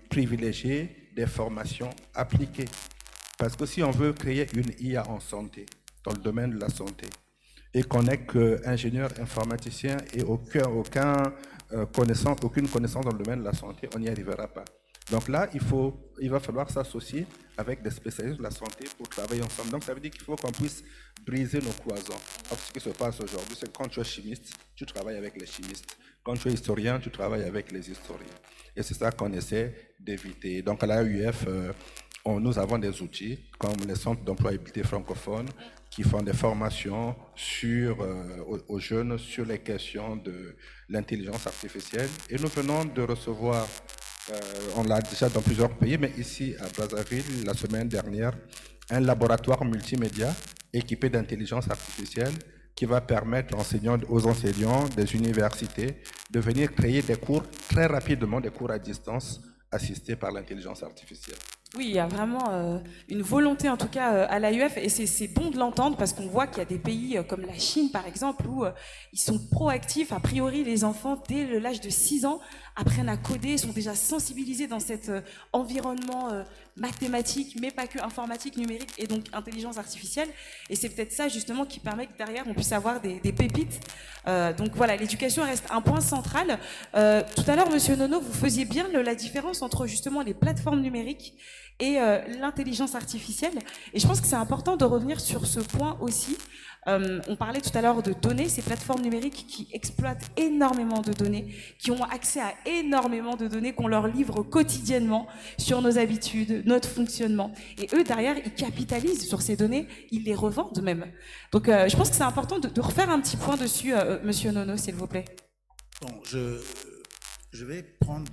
privilégier des formations appliquées. Parce que si on veut créer une IA en santé, dans le domaine de la santé, et qu'on n'est qu'ingénieur informaticien et aucune connaissance dans le domaine de la santé, on n'y arrivera pas. Donc là, il va falloir s'associer avec des spécialistes de la santé pour travailler ensemble. Donc ça veut dire qu'il faut qu'on puisse briser nos cloisons. Alors, ce qui se passe aujourd'hui, c'est que quand tu es chimiste, tu travailles avec les chimistes. Quand tu es historien, tu travailles avec les historiens. Et c'est ça qu'on essaie d'éviter. Donc à l'AUF, nous avons des outils comme les centres d'employabilité francophones qui font des formations aux jeunes sur les questions de l'intelligence artificielle. Et nous venons de recevoir, on l'a déjà dans plusieurs pays, mais ici à Brazzaville, la semaine dernière, un laboratoire multimédia équipé d'intelligence artificielle qui va permettre aux enseignants des universités de venir créer des cours très rapidement, des cours à distance assistés par l'intelligence artificielle. Oui, il y a vraiment une volonté, en tout cas, à l'AUF, et c'est bon de l'entendre parce qu'on voit qu'il y a des pays comme la Chine, par exemple, où ils sont proactifs. A priori, les enfants, dès l'âge de 6 ans, apprennent à coder, sont déjà sensibilisés dans cet environnement mathématique, mais pas que informatique, numérique et donc intelligence artificielle. Et c'est peut-être ça, justement, qui permet que derrière, on puisse avoir des pépites. Donc voilà, l'éducation reste un point central. Tout à l'heure, Monsieur Nono, vous faisiez bien la différence entre, justement, les plateformes numériques et l'intelligence artificielle. Et je pense que c'est important de revenir sur ce point aussi. On parlait tout à l'heure de données, ces plateformes numériques qui exploitent énormément de données, qui ont accès à énormément de données qu'on leur livre quotidiennement sur nos habitudes, notre fonctionnement. Et eux, derrière, ils capitalisent sur ces données, ils les revendent même. Donc je pense que c'est important de refaire un petit point dessus, Monsieur Nono, s'il vous plaît. Bon, je vais prendre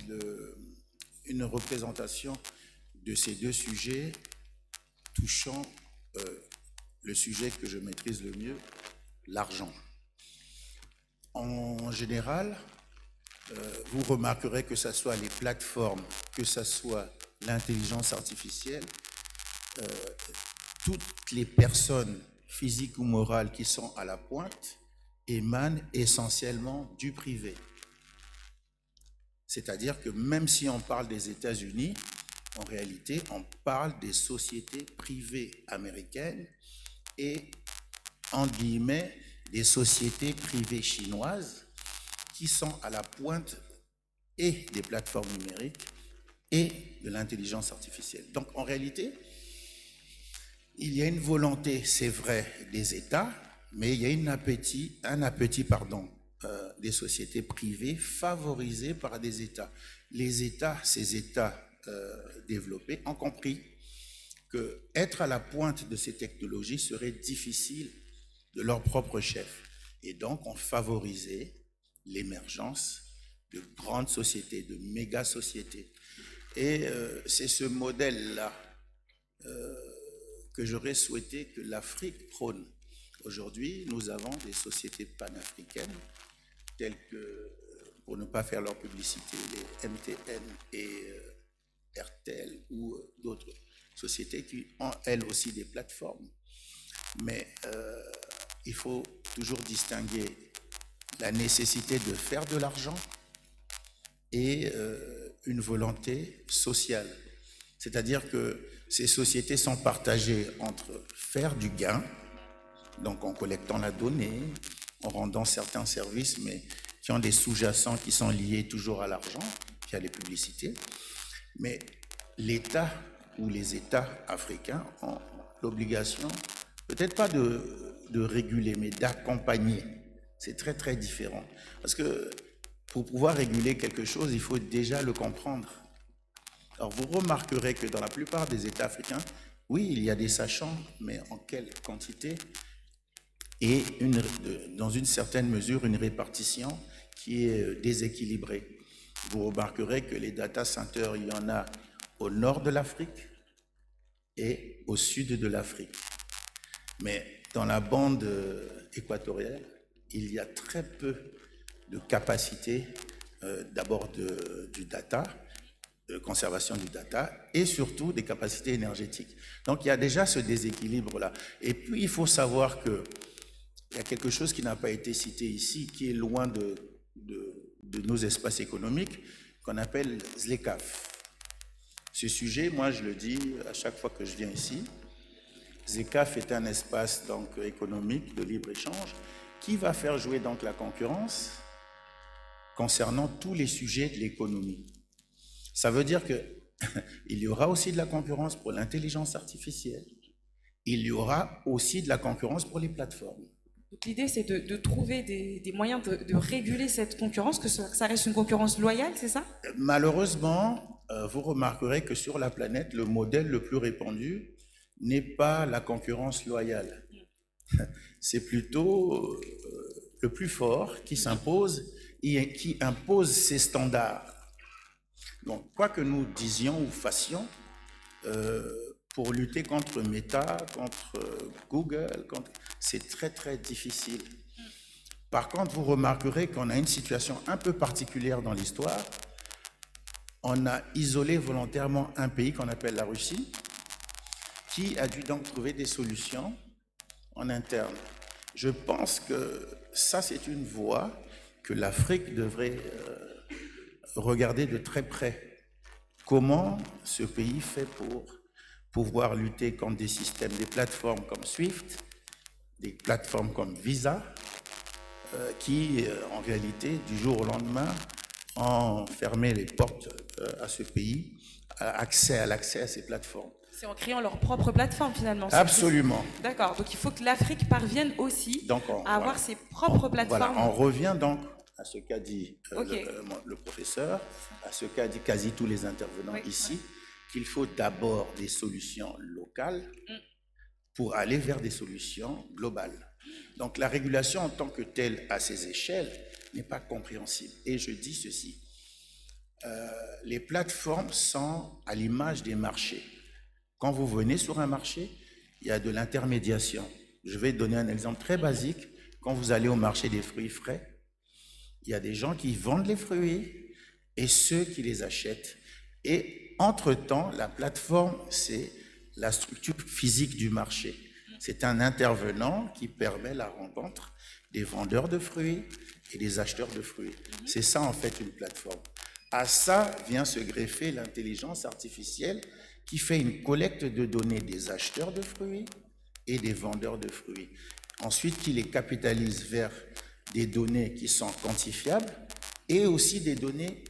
une représentation de ces deux sujets touchant le sujet que je maîtrise le mieux, l'argent. En général, vous remarquerez que ce soit les plateformes, que ce soit l'intelligence artificielle, toutes les personnes physiques ou morales qui sont à la pointe émanent essentiellement du privé. C'est-à-dire que même si on parle des États-Unis, en réalité, on parle des sociétés privées américaines et, entre guillemets, des sociétés privées chinoises qui sont à la pointe et des plateformes numériques et de l'intelligence artificielle. Donc, en réalité, il y a une volonté, c'est vrai, des États, mais il y a un appétit, des sociétés privées favorisées par des États. Ces États développés ont compris qu'être à la pointe de ces technologies serait difficile de leur propre chef. Et donc, ont favorisé l'émergence de grandes sociétés, de méga-sociétés. Et c'est ce modèle-là que j'aurais souhaité que l'Afrique prône. Aujourd'hui, nous avons des sociétés panafricaines telles que, pour ne pas faire leur publicité, les MTN et RTL ou d'autres sociétés qui ont elles aussi des plateformes. Mais il faut toujours distinguer la nécessité de faire de l'argent et une volonté sociale. C'est-à-dire que ces sociétés sont partagées entre faire du gain, donc en collectant la donnée, en rendant certains services, mais qui ont des sous-jacents qui sont liés toujours à l'argent, via les publicités. Mais l'État ou les États africains ont l'obligation, peut-être pas de réguler, mais d'accompagner. C'est très, très différent. Parce que pour pouvoir réguler quelque chose, il faut déjà le comprendre. Alors, vous remarquerez que dans la plupart des États africains, oui, il y a des sachants, mais en quelle quantité? Et dans une certaine mesure, une répartition qui est déséquilibrée. Vous remarquerez que les data centers, il y en a au nord de l'Afrique et au sud de l'Afrique. Mais dans la bande équatoriale, il y a très peu de capacité d'abord du data de conservation du data et surtout des capacités énergétiques. Donc il y a déjà ce déséquilibre-là. Et puis il faut savoir qu'il y a quelque chose qui n'a pas été cité ici, qui est loin de nos espaces économiques, qu'on appelle ZLECAf. Ce sujet, moi je le dis à chaque fois que je viens ici, ZLECAf est un espace donc, économique de libre-échange qui va faire jouer donc la concurrence concernant tous les sujets de l'économie. Ça veut dire qu'il y aura aussi de la concurrence pour l'intelligence artificielle. Il y aura aussi de la concurrence pour les plateformes. L'idée, c'est de trouver des moyens de réguler cette concurrence, que ça reste une concurrence loyale, c'est ça? Malheureusement, vous remarquerez que sur la planète, le modèle le plus répandu n'est pas la concurrence loyale. C'est plutôt le plus fort qui s'impose et qui impose ses standards. Donc, quoi que nous disions ou fassions, pour lutter contre Meta, contre Google, c'est très très difficile. Par contre, vous remarquerez qu'on a une situation un peu particulière dans l'histoire. On a isolé volontairement un pays qu'on appelle la Russie, qui a dû donc trouver des solutions en interne. Je pense que ça, c'est une voie que l'Afrique devrait regarder de très près. Comment ce pays fait pour pouvoir lutter contre des systèmes, des plateformes comme SWIFT, des plateformes comme Visa, qui, en réalité, du jour au lendemain, ont fermé les portes à ce pays, à l'accès à ces plateformes. C'est en créant leur propre plateforme, finalement. Absolument. D'accord. Donc, il faut que l'Afrique parvienne aussi à avoir ses propres plateformes. Voilà, on revient donc à ce qu'a dit le professeur, à ce qu'a dit quasi tous les intervenants ici, qu'il faut d'abord des solutions locales pour aller vers des solutions globales. Donc la régulation en tant que telle à ces échelles n'est pas compréhensible. Et je dis ceci, les plateformes sont à l'image des marchés. Quand vous venez sur un marché, il y a de l'intermédiation. Je vais donner un exemple très basique. Quand vous allez au marché des fruits frais, il y a des gens qui vendent les fruits et ceux qui les achètent. Et entre-temps, la plateforme, c'est la structure physique du marché. C'est un intervenant qui permet la rencontre des vendeurs de fruits et des acheteurs de fruits. C'est ça, en fait, une plateforme. À ça vient se greffer l'intelligence artificielle qui fait une collecte de données des acheteurs de fruits et des vendeurs de fruits. Ensuite, qui les capitalise vers des données qui sont quantifiables et aussi des données,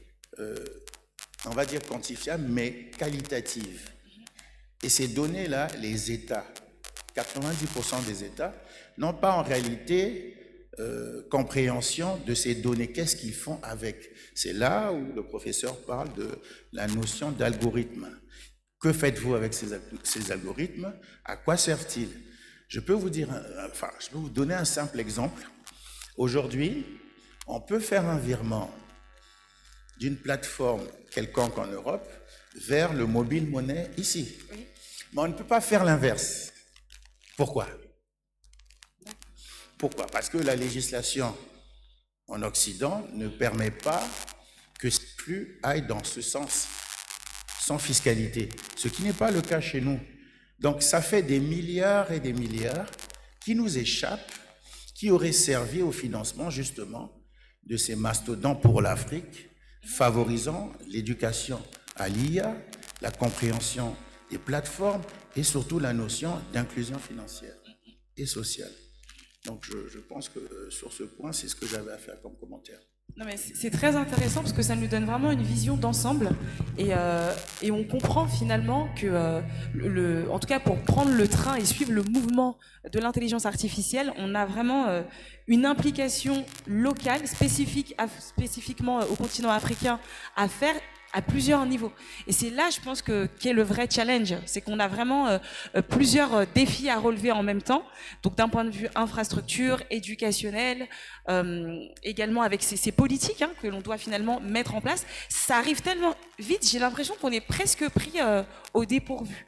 on va dire quantifiables, mais qualitatives. Et ces données-là, les États, 90% des États, n'ont pas en réalité compréhension de ces données. Qu'est-ce qu'ils font avec? C'est là où le professeur parle de la notion d'algorithme. Que faites-vous avec ces algorithmes? À quoi servent-ils? Je peux vous dire, je peux vous donner un simple exemple. Aujourd'hui, on peut faire un virement d'une plateforme quelconque en Europe vers le mobile monnaie ici. Oui. Mais on ne peut pas faire l'inverse. Pourquoi? Pourquoi? Parce que la législation en Occident ne permet pas que ce flux aille dans ce sens, sans fiscalité, ce qui n'est pas le cas chez nous. Donc ça fait des milliards et des milliards qui nous échappent, qui auraient servi au financement justement de ces mastodontes pour l'Afrique, favorisant l'éducation à l'IA, la compréhension des plateformes et surtout la notion d'inclusion financière et sociale. Donc je pense que sur ce point, c'est ce que j'avais à faire comme commentaire. Non mais c'est très intéressant parce que ça nous donne vraiment une vision d'ensemble et on comprend finalement que, en tout cas pour prendre le train et suivre le mouvement de l'intelligence artificielle, on a vraiment une implication locale, spécifiquement au continent africain à faire à plusieurs niveaux. Et c'est là, je pense, qu'est le vrai challenge. C'est qu'on a vraiment plusieurs défis à relever en même temps. Donc d'un point de vue infrastructure, éducationnel, également avec ces politiques que l'on doit finalement mettre en place. Ça arrive tellement vite, j'ai l'impression qu'on est presque pris au dépourvu.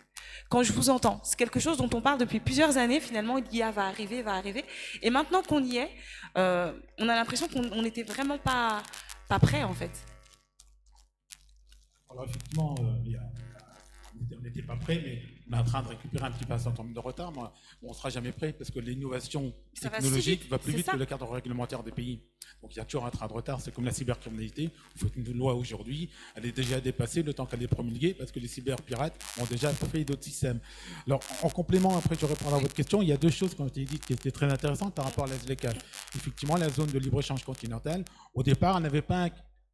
Quand je vous entends, c'est quelque chose dont on parle depuis plusieurs années, finalement, l'IA va arriver. Et maintenant qu'on y est, on a l'impression qu'on n'était vraiment pas prêt, en fait. Alors, effectivement, on n'était pas prêt, mais on est en train de récupérer un petit peu un certain nombre de retard. Mais on ne sera jamais prêt parce que l'innovation Ça va technologique si vite, va plus c'est vite ça. que le cadre réglementaire des pays. Donc il y a toujours un train de retard. C'est comme la cybercriminalité. Vous faites une loi aujourd'hui, elle est déjà dépassée le temps qu'elle est promulguée parce que les cyberpirates ont déjà fait d'autres systèmes. Alors en complément, après je répondrai à votre question, il y a deux choses qui ont été dites qui étaient très intéressantes par rapport à la SLECAF. Effectivement, la zone de libre-échange continentale, au départ, elle n'avait pas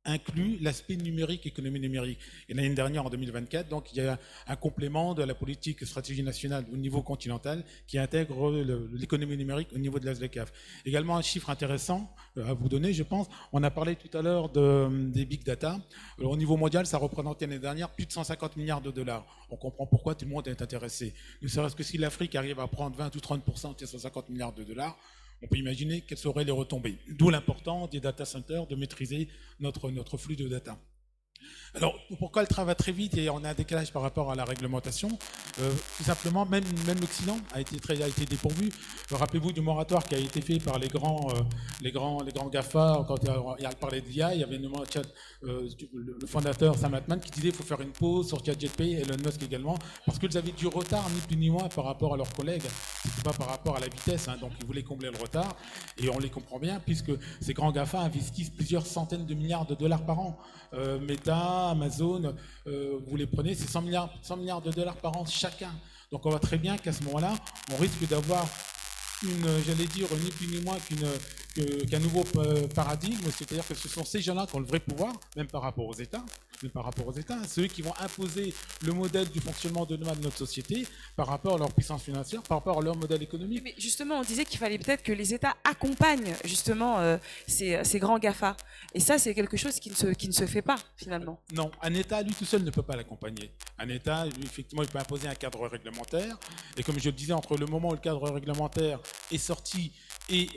inclut l'aspect numérique, économie numérique. Et l'année dernière, en 2024, donc il y a un complément de la politique stratégie nationale au niveau continental qui intègre l'économie numérique au niveau de la SLECAF. Également un chiffre intéressant à vous donner, je pense. On a parlé tout à l'heure des big data. Alors, au niveau mondial, ça représentait l'année dernière plus de 150 milliards de dollars. On comprend pourquoi tout le monde est intéressé. Ne serait-ce que si l'Afrique arrive à prendre 20 ou 30% de ces 150 milliards de dollars, on peut imaginer quelles seraient les retombées. D'où l'importance des data centers de maîtriser notre flux de data. Alors, pourquoi le train va très vite et on a un décalage par rapport à la réglementation? Tout simplement, même l'Occident a été dépourvu. Rappelez-vous du moratoire qui a été fait par les grands GAFA. Quand il a parlé d'IA, il y avait le fondateur Sam Altman qui disait qu'il faut faire une pause sur ChatGPT et Elon Musk également, parce qu'ils avaient du retard, ni plus ni moins, par rapport à leurs collègues. C'était pas par rapport à la vitesse, donc ils voulaient combler le retard. Et on les comprend bien, puisque ces grands GAFA investissent plusieurs centaines de milliards de dollars par an. Meta, Amazon, vous les prenez, c'est 100 milliards de dollars par an chacun. Donc on voit très bien qu'à ce moment-là, on risque d'avoir ni plus ni moins qu'un nouveau paradigme, c'est-à-dire que ce sont ces gens-là qui ont le vrai pouvoir, même par rapport aux États, ceux qui vont imposer le modèle du fonctionnement de notre société par rapport à leur puissance financière, par rapport à leur modèle économique. Mais justement, on disait qu'il fallait peut-être que les États accompagnent justement ces grands GAFA. Et ça, c'est quelque chose qui ne se fait pas, finalement. Non, un État, lui tout seul, ne peut pas l'accompagner. Un État, lui, effectivement, il peut imposer un cadre réglementaire. Et comme je le disais, entre le moment où le cadre réglementaire est sorti et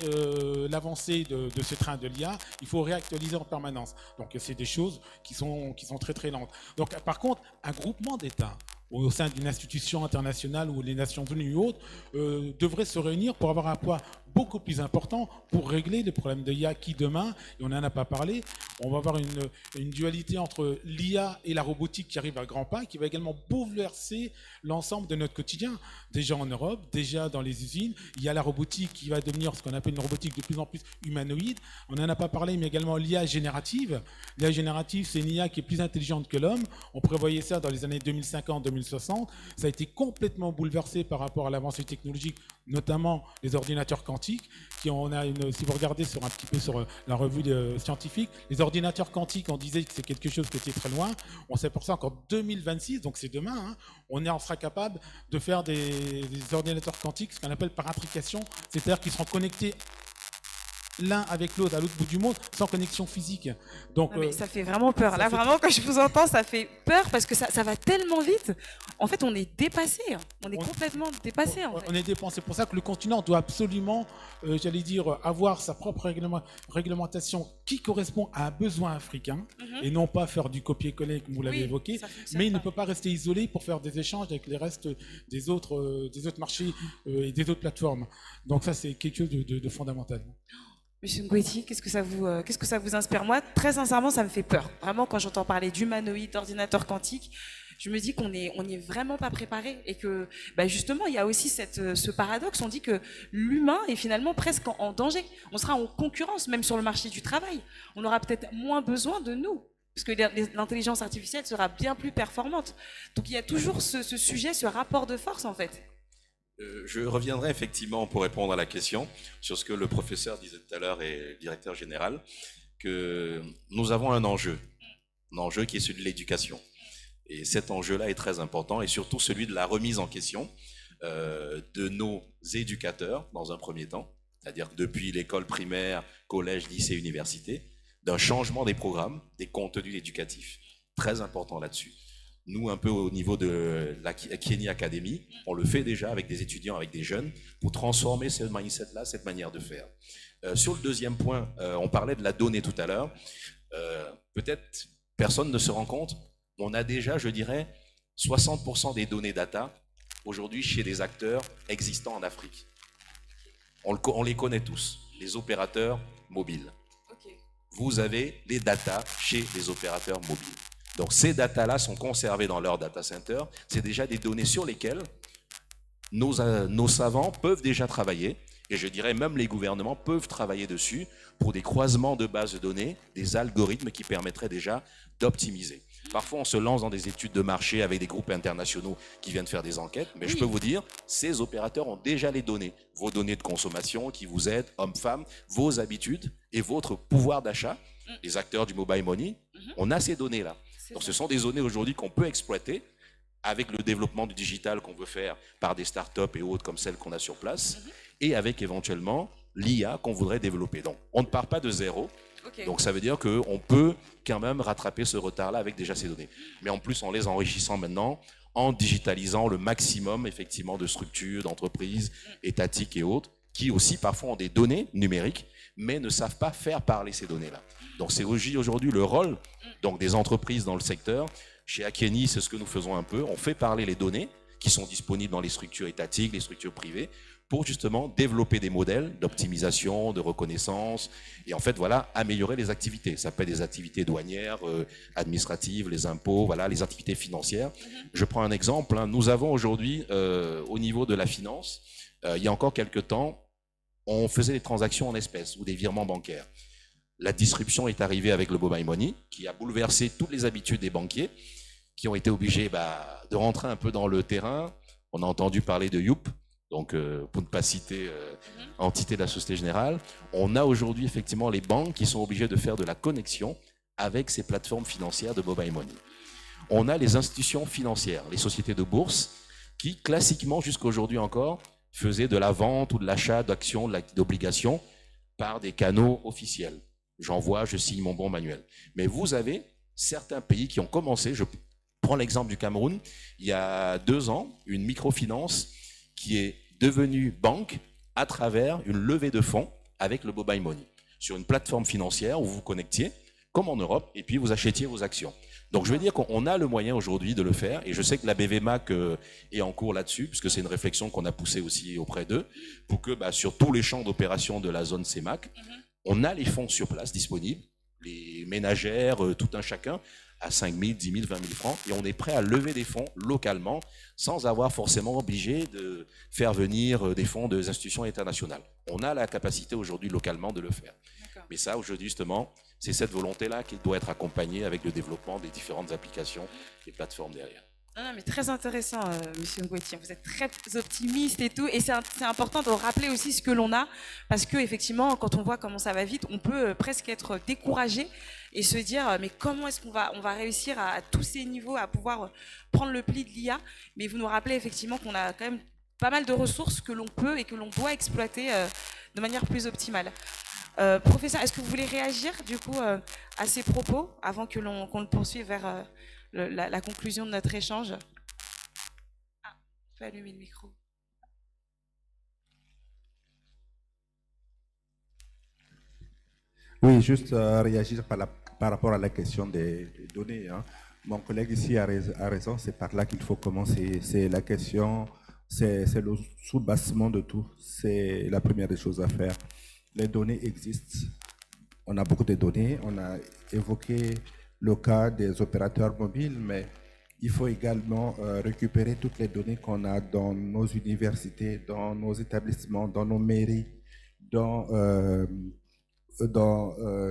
l'avancée de ce train de l'IA, il faut réactualiser en permanence. Donc, c'est des choses qui sont très, très lentes. Donc, par contre, un groupement d'États au sein d'une institution internationale ou les Nations Unies ou autres, devraient se réunir pour avoir un poids beaucoup plus important pour régler les problèmes de l'IA qui demain, et on n'en a pas parlé, on va avoir une dualité entre l'IA et la robotique qui arrive à grands pas, qui va également bouleverser l'ensemble de notre quotidien. Déjà en Europe, déjà dans les usines, il y a la robotique qui va devenir ce qu'on appelle une robotique de plus en plus humanoïde. On n'en a pas parlé, mais également l'IA générative. L'IA générative, c'est une IA qui est plus intelligente que l'homme. On prévoyait ça dans les années 2050-2060. Ça a été complètement bouleversé par rapport à l'avancée technologique, notamment les ordinateurs quantiques. Si vous regardez un petit peu sur la revue scientifique, les ordinateurs quantiques, on disait que c'est quelque chose qui était très loin. On s'aperçoit qu'en 2026, donc c'est demain, on sera capable de faire des ordinateurs quantiques, ce qu'on appelle par intrication, c'est-à-dire qu'ils seront connectés l'un avec l'autre à l'autre bout du monde sans connexion physique. Donc, non, mais ça fait vraiment peur. Là, vraiment, quand je vous entends, ça fait peur parce que ça va tellement vite. En fait, on est dépassé. On est complètement dépassé. On est dépassé. C'est pour ça que le continent doit absolument, avoir sa propre réglementation qui correspond à un besoin africain et non pas faire du copier-coller comme vous l'avez évoqué. Mais il ne peut pas rester isolé pour faire des échanges avec les restes des autres marchés et des autres plateformes. Donc ça, c'est quelque chose de fondamental. Monsieur Ngueti, qu'est-ce que ça vous inspire? Moi, très sincèrement, ça me fait peur. Vraiment, quand j'entends parler d'humanoïdes, d'ordinateurs quantiques, je me dis qu'on est vraiment pas préparé et que, justement, il y a aussi ce paradoxe. On dit que l'humain est finalement presque en danger. On sera en concurrence, même sur le marché du travail. On aura peut-être moins besoin de nous, parce que l'intelligence artificielle sera bien plus performante. Donc, il y a toujours ce sujet, ce rapport de force, en fait. Je reviendrai effectivement pour répondre à la question sur ce que le professeur disait tout à l'heure et le directeur général, que nous avons un enjeu qui est celui de l'éducation. Et cet enjeu-là est très important et surtout celui de la remise en question de nos éducateurs dans un premier temps, c'est-à-dire depuis l'école primaire, collège, lycée, université, d'un changement des programmes, des contenus éducatifs. Très important là-dessus. Nous, un peu au niveau de la Kenny Academy, on le fait déjà avec des étudiants, avec des jeunes, pour transformer ce mindset-là, cette manière de faire. Sur le deuxième point, on parlait de la donnée tout à l'heure. Peut-être personne ne se rend compte, on a déjà, je dirais, 60% des données data aujourd'hui chez des acteurs existants en Afrique. On les connaît tous, les opérateurs mobiles. Okay. Vous avez les data chez les opérateurs mobiles. Donc ces datas-là sont conservées dans leur data center. C'est déjà des données sur lesquelles nos savants peuvent déjà travailler. Et je dirais même les gouvernements peuvent travailler dessus pour des croisements de bases de données, des algorithmes qui permettraient déjà d'optimiser. Parfois, on se lance dans des études de marché avec des groupes internationaux qui viennent faire des enquêtes, mais je peux vous dire, ces opérateurs ont déjà les données. Vos données de consommation qui vous aident, hommes-femmes, vos habitudes et votre pouvoir d'achat, les acteurs du mobile money, on a ces données-là. Donc ce sont des données aujourd'hui qu'on peut exploiter avec le développement du digital qu'on veut faire par des startups et autres comme celles qu'on a sur place, et avec éventuellement l'IA qu'on voudrait développer. Donc, on ne part pas de zéro. Okay. Donc, ça veut dire qu'on peut quand même rattraper ce retard-là avec déjà ces données. Mais en plus, en les enrichissant maintenant, en digitalisant le maximum, effectivement, de structures, d'entreprises, étatiques et autres, qui aussi, parfois, ont des données numériques, mais ne savent pas faire parler ces données-là. Donc, c'est aujourd'hui le rôle donc, des entreprises dans le secteur. Chez Akeni, c'est ce que nous faisons un peu. On fait parler les données qui sont disponibles dans les structures étatiques, les structures privées, pour justement développer des modèles d'optimisation, de reconnaissance, et en fait, voilà, améliorer les activités. Ça peut être des activités douanières, administratives, les impôts, voilà, les activités financières. Je prends un exemple. Nous avons aujourd'hui, au niveau de la finance, il y a encore quelques temps, on faisait des transactions en espèces ou des virements bancaires. La disruption est arrivée avec le mobile money, qui a bouleversé toutes les habitudes des banquiers, qui ont été obligés de rentrer un peu dans le terrain. On a entendu parler de Youp, donc pour ne pas citer entité de la Société Générale. On a aujourd'hui effectivement les banques qui sont obligées de faire de la connexion avec ces plateformes financières de mobile money. On a les institutions financières, les sociétés de bourse, qui classiquement jusqu'à aujourd'hui encore faisaient de la vente ou de l'achat d'actions, d'obligations par des canaux officiels. J'envoie, je signe mon bon manuel. Mais vous avez certains pays qui ont commencé, je prends l'exemple du Cameroun, il y a 2 ans, une microfinance qui est devenue banque à travers une levée de fonds avec le mobile money, sur une plateforme financière où vous vous connectiez, comme en Europe, et puis vous achetiez vos actions. Donc je veux dire qu'on a le moyen aujourd'hui de le faire, et je sais que la BVMAC est en cours là-dessus, puisque c'est une réflexion qu'on a poussée aussi auprès d'eux, pour que sur tous les champs d'opération de la zone CEMAC, on a les fonds sur place disponibles, les ménagères, tout un chacun, à 5 000, 10 000, 20 000 francs, et on est prêt à lever des fonds localement sans avoir forcément obligé de faire venir des fonds des institutions internationales. On a la capacité aujourd'hui localement de le faire. Mais ça, aujourd'hui, justement, c'est cette volonté-là qui doit être accompagnée avec le développement des différentes applications et plateformes derrière. Non, mais très intéressant, Monsieur Ngouetien. Vous êtes très optimiste et tout, et c'est important de rappeler aussi ce que l'on a, parce que effectivement, quand on voit comment ça va vite, on peut presque être découragé et se dire mais comment est-ce qu'on va réussir à tous ces niveaux à pouvoir prendre le pli de l'IA. Mais vous nous rappelez effectivement qu'on a quand même pas mal de ressources que l'on peut et que l'on doit exploiter de manière plus optimale. Professeur, est-ce que vous voulez réagir du coup à ces propos avant que qu'on le poursuive vers la conclusion de notre échange? Ah, je vais allumer le micro. Oui, juste réagir par rapport à la question des données. Mon collègue ici a raison, c'est par là qu'il faut commencer. C'est la question, c'est le soubassement de tout. C'est la première des choses à faire. Les données existent. On a beaucoup de données. On a évoqué le cas des opérateurs mobiles, mais il faut également récupérer toutes les données qu'on a dans nos universités, dans nos établissements, dans nos mairies, dans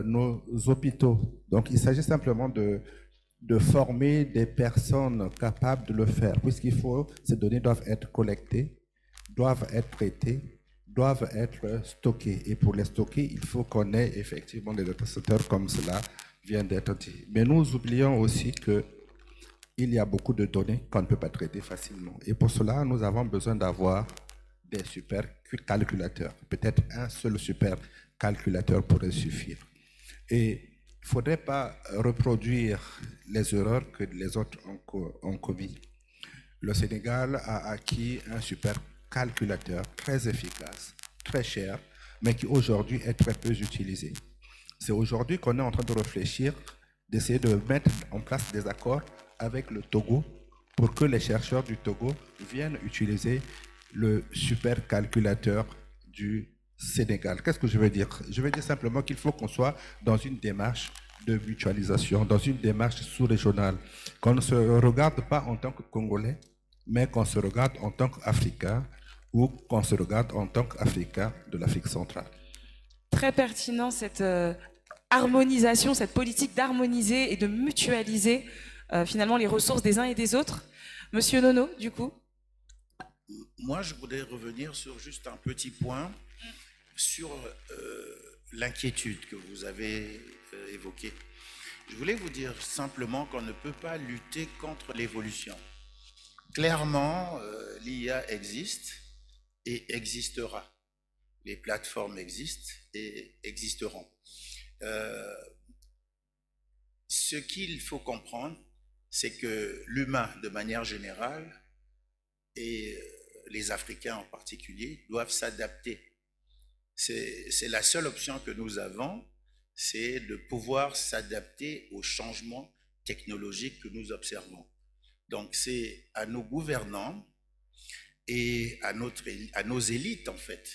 nos hôpitaux. Donc, il s'agit simplement de former des personnes capables de le faire, puisqu'il faut, ces données doivent être collectées, doivent être traitées, doivent être stockées. Et pour les stocker, il faut qu'on ait effectivement des data centers comme cela vient d'être dit. Mais nous oublions aussi qu'il y a beaucoup de données qu'on ne peut pas traiter facilement. Et pour cela, nous avons besoin d'avoir des supercalculateurs. Peut-être un seul supercalculateur pourrait suffire. Et il ne faudrait pas reproduire les erreurs que les autres ont commises. Le Sénégal a acquis un supercalculateur très efficace, très cher, mais qui aujourd'hui est très peu utilisé. C'est aujourd'hui qu'on est en train de réfléchir, d'essayer de mettre en place des accords avec le Togo pour que les chercheurs du Togo viennent utiliser le supercalculateur du Sénégal. Qu'est-ce que je veux dire? Je veux dire simplement qu'il faut qu'on soit dans une démarche de mutualisation dans une démarche sous-régionale, qu'on ne se regarde pas en tant que Congolais, mais qu'on se regarde en tant qu'Africain ou qu'on se regarde en tant qu'Africain de l'Afrique centrale. Très pertinent cette harmonisation, cette politique d'harmoniser et de mutualiser finalement les ressources des uns et des autres. Monsieur Nono, du coup. Moi, je voudrais revenir sur juste un petit point sur l'inquiétude que vous avez évoquée. Je voulais vous dire simplement qu'on ne peut pas lutter contre l'évolution. Clairement, l'IA existe et existera. Les plateformes existent et existeront. Ce qu'il faut comprendre, c'est que l'humain, de manière générale, et les Africains en particulier, doivent s'adapter. C'est la seule option que nous avons, c'est de pouvoir s'adapter aux changements technologiques que nous observons. Donc c'est à nos gouvernants et à nos élites, en fait,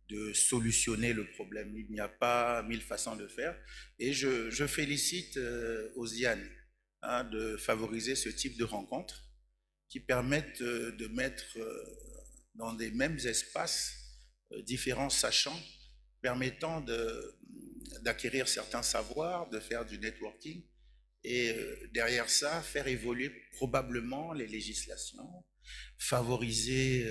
de solutionner le problème. Il n'y a pas 1000 façons de faire. Et je félicite Osiane de favoriser ce type de rencontres qui permettent de mettre dans des mêmes espaces différents sachants, permettant d'acquérir certains savoirs, de faire du networking, et derrière ça, faire évoluer probablement les législations, favoriser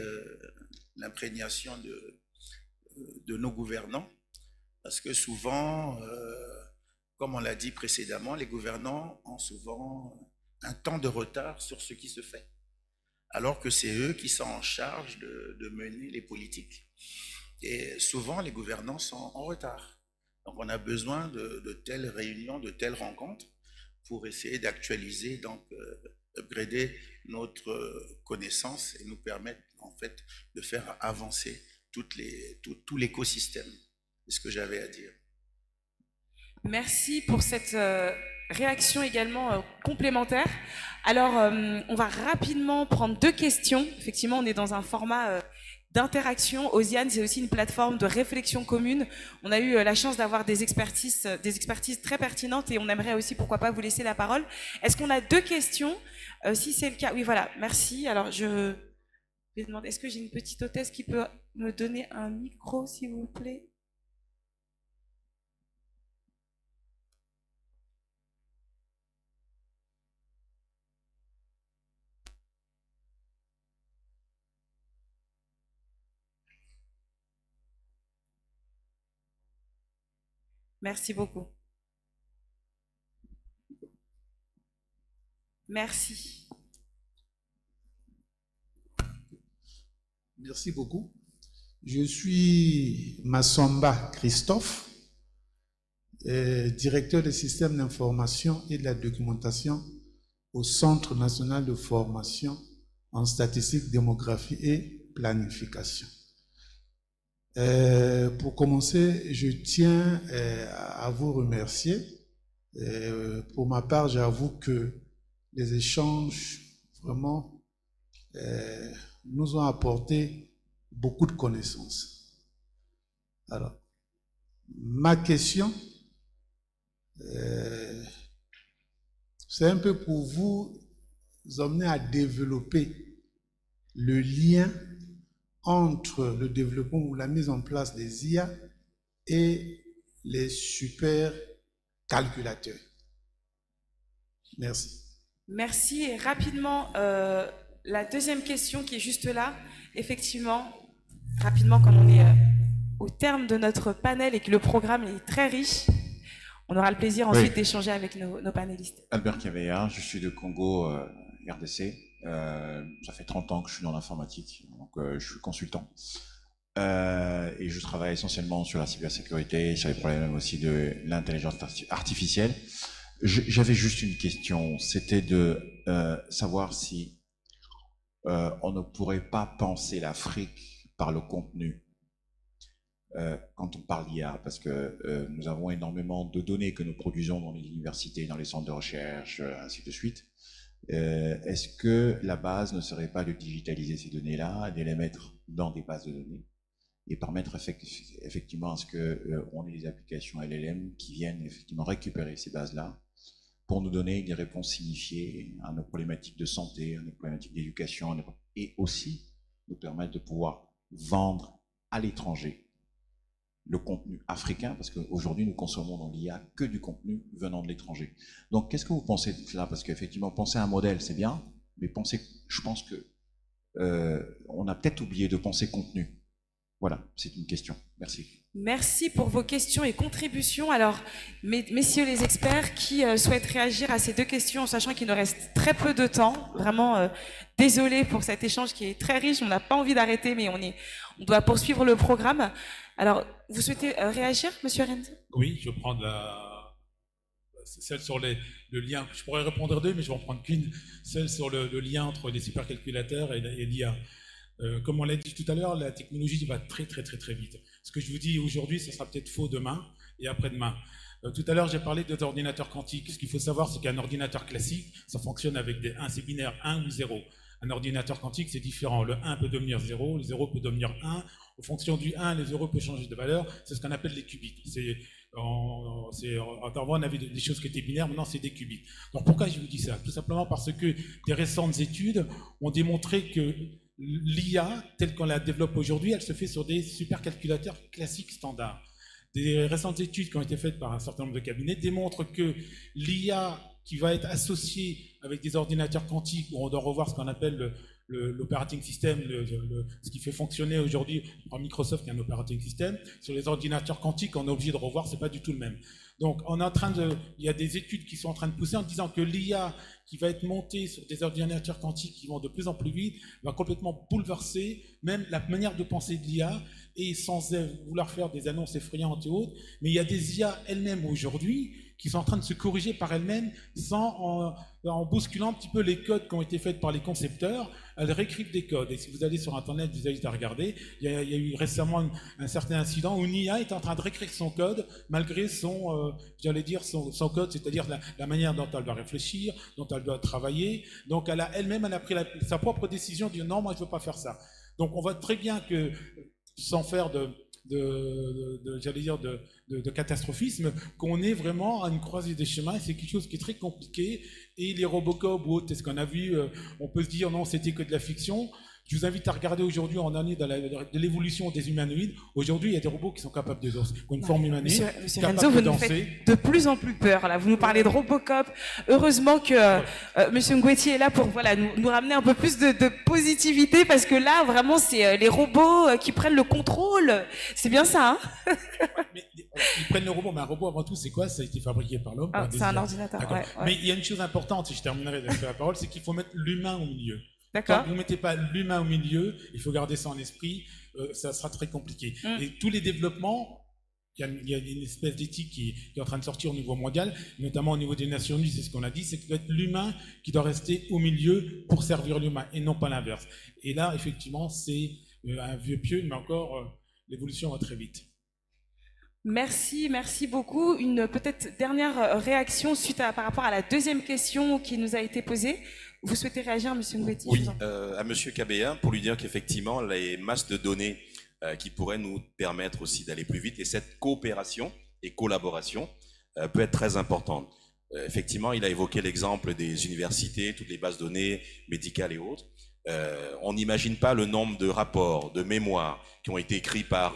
l'imprégnation de nos gouvernants, parce que souvent, comme on l'a dit précédemment, les gouvernants ont souvent un temps de retard sur ce qui se fait, alors que c'est eux qui sont en charge de mener les politiques. Et souvent, les gouvernants sont en retard. Donc, on a besoin de telles réunions, de telles rencontres pour essayer d'actualiser, donc upgrader notre connaissance et nous permettre, en fait, de faire avancer tout l'écosystème. C'est ce que j'avais à dire. Merci pour cette réaction également complémentaire. Alors, on va rapidement prendre 2 questions. Effectivement, on est dans un format d'interaction. Osiane, c'est aussi une plateforme de réflexion commune. On a eu la chance d'avoir des expertises très pertinentes et on aimerait aussi, pourquoi pas, vous laisser la parole. Est-ce qu'on a 2 questions? Si c'est le cas, oui, voilà, merci. Alors, je vais demander, est-ce que j'ai une petite hôtesse qui peut me donner un micro, s'il vous plaît? Merci beaucoup. Merci. Merci beaucoup. Je suis Massamba Christophe, directeur des systèmes d'information et de la documentation au Centre national de formation en statistique, démographie et planification. Pour commencer, je tiens à vous remercier. Pour ma part, j'avoue que les échanges vraiment nous ont apporté beaucoup de connaissances. Alors, ma question, c'est un peu pour vous emmener à développer le lien entre le développement ou la mise en place des IA et les supercalculateurs. Merci. Merci. Et rapidement, la deuxième question qui est juste là, effectivement, rapidement, comme on est au terme de notre panel et que le programme est très riche, on aura le plaisir ensuite d'échanger avec nos panélistes. Albert Kaveya, je suis de Congo, RDC. Ça fait 30 ans que je suis dans l'informatique, donc je suis consultant. Et je travaille essentiellement sur la cybersécurité, sur les problèmes aussi de l'intelligence artificielle. J'avais juste une question, c'était de savoir si on ne pourrait pas penser l'Afrique par le contenu quand on parle d'IA, parce que nous avons énormément de données que nous produisons dans les universités, dans les centres de recherche, ainsi de suite. Est-ce que la base ne serait pas de digitaliser ces données-là, de les mettre dans des bases de données et permettre effectivement à ce qu'on ait des applications LLM qui viennent effectivement récupérer ces bases-là pour nous donner des réponses signifiées à nos problématiques de santé, à nos problématiques d'éducation, et aussi nous permettre de pouvoir vendre à l'étranger le contenu africain, parce qu'aujourd'hui nous consommons dans l'IA que du contenu venant de l'étranger. Donc qu'est-ce que vous pensez de cela? Parce qu'effectivement, penser à un modèle, c'est bien, mais je pense que on a peut-être oublié de penser contenu. Voilà, c'est une question. Merci. Merci pour vos questions et contributions. Alors, messieurs les experts, qui souhaitent réagir à ces deux questions, en sachant qu'il nous reste très peu de temps. Vraiment, désolé pour cet échange qui est très riche. On n'a pas envie d'arrêter, mais on doit poursuivre le programme. Alors, vous souhaitez réagir, monsieur Renzo? Oui, je vais prendre celle sur le lien. Je pourrais répondre deux, mais je vais en prendre qu'une. Celle sur le lien entre les supercalculateurs et l'IA. Comme on l'a dit tout à l'heure, la technologie va très vite. Ce que je vous dis aujourd'hui, ce sera peut-être faux demain et après-demain. Tout à l'heure, j'ai parlé des ordinateurs quantiques. Ce qu'il faut savoir, c'est qu'un ordinateur classique, ça fonctionne avec c'est binaire 1 ou 0. Un ordinateur quantique, c'est différent. Le 1 peut devenir 0, le 0 peut devenir 1. En fonction du 1, les 0 peuvent changer de valeur. C'est ce qu'on appelle les qubits. Avant, on avait des choses qui étaient binaires, maintenant, c'est des qubits. Donc, pourquoi je vous dis ça? Tout simplement parce que des récentes études ont démontré que l'IA, telle qu'on la développe aujourd'hui, elle se fait sur des supercalculateurs classiques standards. Des récentes études qui ont été faites par un certain nombre de cabinets démontrent que l'IA qui va être associée avec des ordinateurs quantiques, où on doit revoir ce qu'on appelle l'operating system, ce qui fait fonctionner aujourd'hui en Microsoft, qui est un operating system, sur les ordinateurs quantiques, on est obligé de revoir, c'est pas du tout le même. Donc, il y a des études qui sont en train de pousser en disant que l'IA qui va être montée sur des ordinateurs quantiques qui vont de plus en plus vite va complètement bouleverser même la manière de penser de l'IA, et sans vouloir faire des annonces effrayantes et autres, mais il y a des IA elles-mêmes aujourd'hui qui sont en train de se corriger par elles-mêmes en bousculant un petit peu les codes qui ont été faits par les concepteurs. Elles réécrivent des codes. Et si vous allez sur Internet, vous allez à regarder, il y a eu récemment un certain incident où une IA est en train de réécrire son code malgré son code, c'est-à-dire la manière dont elle doit réfléchir, dont elle doit travailler. Donc elle-même, elle a pris sa propre décision, de dire non, moi je ne veux pas faire ça. Donc on voit très bien que, sans faire de catastrophisme, qu'on est vraiment à une croisée des chemins. C'est quelque chose qui est très compliqué, et les Robocop ou autres, c'est ce qu'on a vu, on peut se dire non, c'était que de la fiction. Je vous invite à regarder aujourd'hui, on en est de l'évolution des humanoïdes. Aujourd'hui, il y a des robots qui sont capables de danser, qui ont une forme humanoïde, Monsieur Renzo, vous nous faites de plus en plus peur. Là, vous nous parlez de Robocop. Heureusement que Monsieur Ngouetti est là pour nous ramener un peu plus de positivité, parce que là, vraiment, c'est les robots qui prennent le contrôle. C'est bien ça, hein? Ils prennent le robot, mais un robot, avant tout, c'est quoi? Ça a été fabriqué par l'homme. C'est un ordinateur. Ouais. Mais il y a une chose importante, et je terminerai avec la parole, c'est qu'il faut mettre l'humain au milieu. D'accord. Quand vous ne mettez pas l'humain au milieu, il faut garder ça en esprit, ça sera très compliqué. Et tous les développements, il y a une espèce d'éthique qui est en train de sortir au niveau mondial, notamment au niveau des Nations Unies, c'est ce qu'on a dit, c'est que ça doit être l'humain qui doit rester au milieu pour servir l'humain, et non pas l'inverse. Et là, effectivement, c'est un vieux pieu, mais encore, l'évolution va très vite. Merci beaucoup. Une peut-être dernière réaction par rapport à la deuxième question qui nous a été posée. Vous souhaitez réagir, M. Ngouetti? Oui, à M. Kabea, pour lui dire qu'effectivement, les masses de données qui pourraient nous permettre aussi d'aller plus vite, et cette coopération et collaboration peut être très importante. Effectivement, il a évoqué l'exemple des universités, toutes les bases de données médicales et autres. On n'imagine pas le nombre de rapports, de mémoires qui ont été écrits par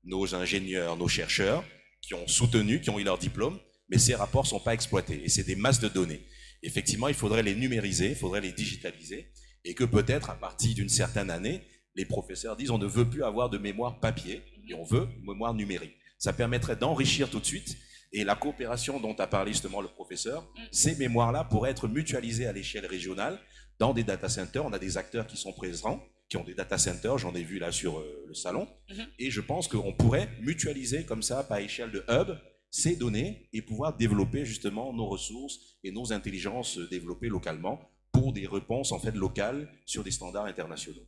nos ingénieurs, nos chercheurs, qui ont soutenu, qui ont eu leur diplôme, mais ces rapports ne sont pas exploités, et c'est des masses de données. Effectivement, il faudrait les numériser, il faudrait les digitaliser, et que peut-être à partir d'une certaine année, les professeurs disent on ne veut plus avoir de mémoire papier, et on veut une mémoire numérique. Ça permettrait d'enrichir tout de suite, et la coopération dont a parlé justement le professeur, ces mémoires-là pourraient être mutualisées à l'échelle régionale dans des data centers. On a des acteurs qui sont présents, qui ont des data centers, j'en ai vu là sur le salon, et je pense qu'on pourrait mutualiser comme ça, par échelle de hub, ces données, et pouvoir développer justement nos ressources et nos intelligences développées localement pour des réponses en fait locales sur des standards internationaux.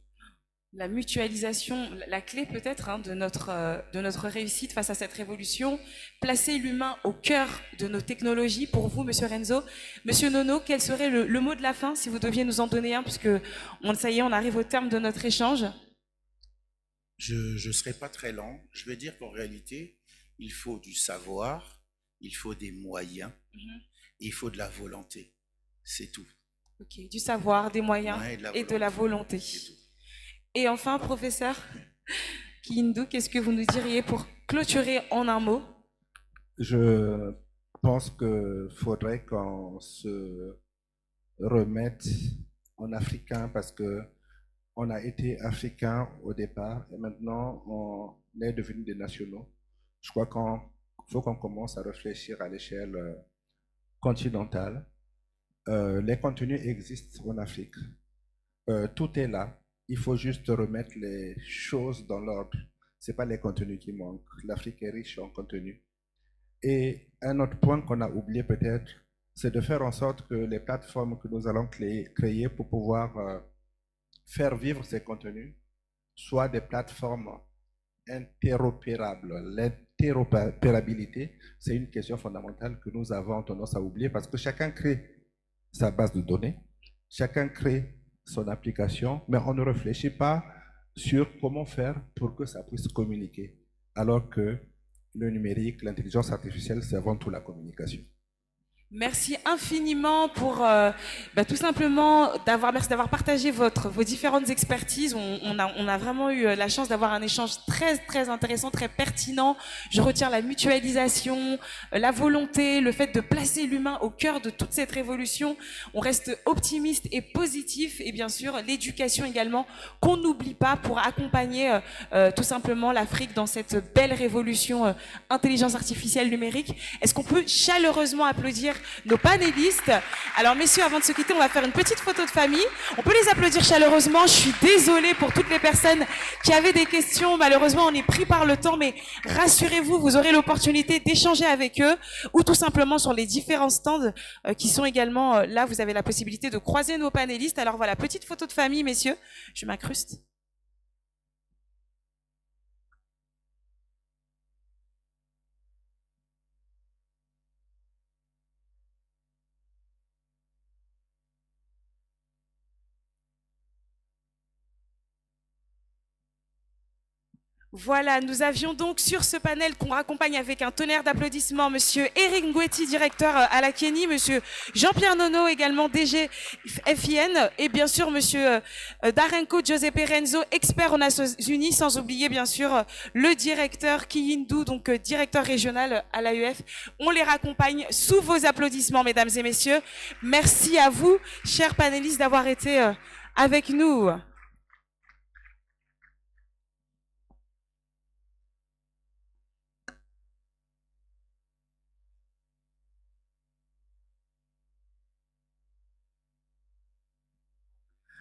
La mutualisation, la clé peut-être de notre réussite face à cette révolution, placer l'humain au cœur de nos technologies. Pour vous, Monsieur Renzo, Monsieur Nono, quel serait le mot de la fin, si vous deviez nous en donner un, puisque ça y est, on arrive au terme de notre échange? Je ne serai pas très lent. Je vais dire qu'en réalité, il faut du savoir, il faut des moyens, et il faut de la volonté. C'est tout. Ok, du savoir, des moyens Ouais, et de la volonté. C'est tout. Et enfin, professeur Kiyindou, qu'est-ce que vous nous diriez pour clôturer en un mot? Je pense qu'il faudrait qu'on se remette en africain parce que on a été africain au départ et maintenant on est devenu des nationaux. Je crois qu'il faut qu'on commence à réfléchir à l'échelle continentale. Les contenus existent en Afrique. Tout est là. Il faut juste remettre les choses dans l'ordre. Ce n'est pas les contenus qui manquent. L'Afrique est riche en contenus. Et un autre point qu'on a oublié peut-être, c'est de faire en sorte que les plateformes que nous allons créer pour pouvoir faire vivre ces contenus soient des plateformes interopérables. L'interopérabilité, c'est une question fondamentale que nous avons tendance à oublier parce que chacun crée sa base de données, chacun crée son application, mais on ne réfléchit pas sur comment faire pour que ça puisse communiquer, alors que le numérique, l'intelligence artificielle, c'est avant tout la communication. Merci infiniment pour tout simplement merci d'avoir partagé vos différentes expertises. On a vraiment eu la chance d'avoir un échange très intéressant, très pertinent. Je retiens la mutualisation, la volonté, le fait de placer l'humain au cœur de toute cette révolution. On reste optimiste et positif et bien sûr l'éducation également qu'on n'oublie pas pour accompagner tout simplement l'Afrique dans cette belle révolution intelligence artificielle numérique. Est-ce qu'on peut chaleureusement applaudir nos panélistes? Alors messieurs, avant de se quitter, on va faire une petite photo de famille. On peut les applaudir chaleureusement. Je suis désolée pour toutes les personnes qui avaient des questions. Malheureusement, on est pris par le temps, mais rassurez-vous, vous aurez l'opportunité d'échanger avec eux ou tout simplement sur les différents stands qui sont également là. Vous avez la possibilité de croiser nos panélistes. Alors voilà, petite photo de famille, messieurs. Je m'incruste. Voilà, nous avions donc sur ce panel qu'on raccompagne avec un tonnerre d'applaudissements monsieur Eric Ngweti, directeur à la Kenny, monsieur Jean-Pierre Nono, également DG FIN, et bien sûr monsieur Darenko Giuseppe Renzo, expert aux Nations Unies, sans oublier bien sûr le directeur Kiyindou, donc directeur régional à l'AEF. On les raccompagne sous vos applaudissements, mesdames et messieurs. Merci à vous, chers panélistes, d'avoir été avec nous.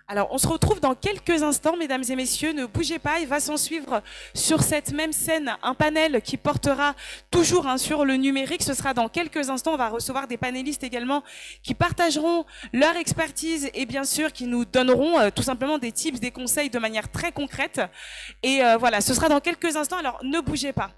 Alors, on se retrouve dans quelques instants, mesdames et messieurs. Ne bougez pas, il va s'en suivre sur cette même scène un panel qui portera toujours sur le numérique. Ce sera dans quelques instants. On va recevoir des panélistes également qui partageront leur expertise et bien sûr qui nous donneront tout simplement des tips, des conseils de manière très concrète. Et voilà, ce sera dans quelques instants. Alors, ne bougez pas.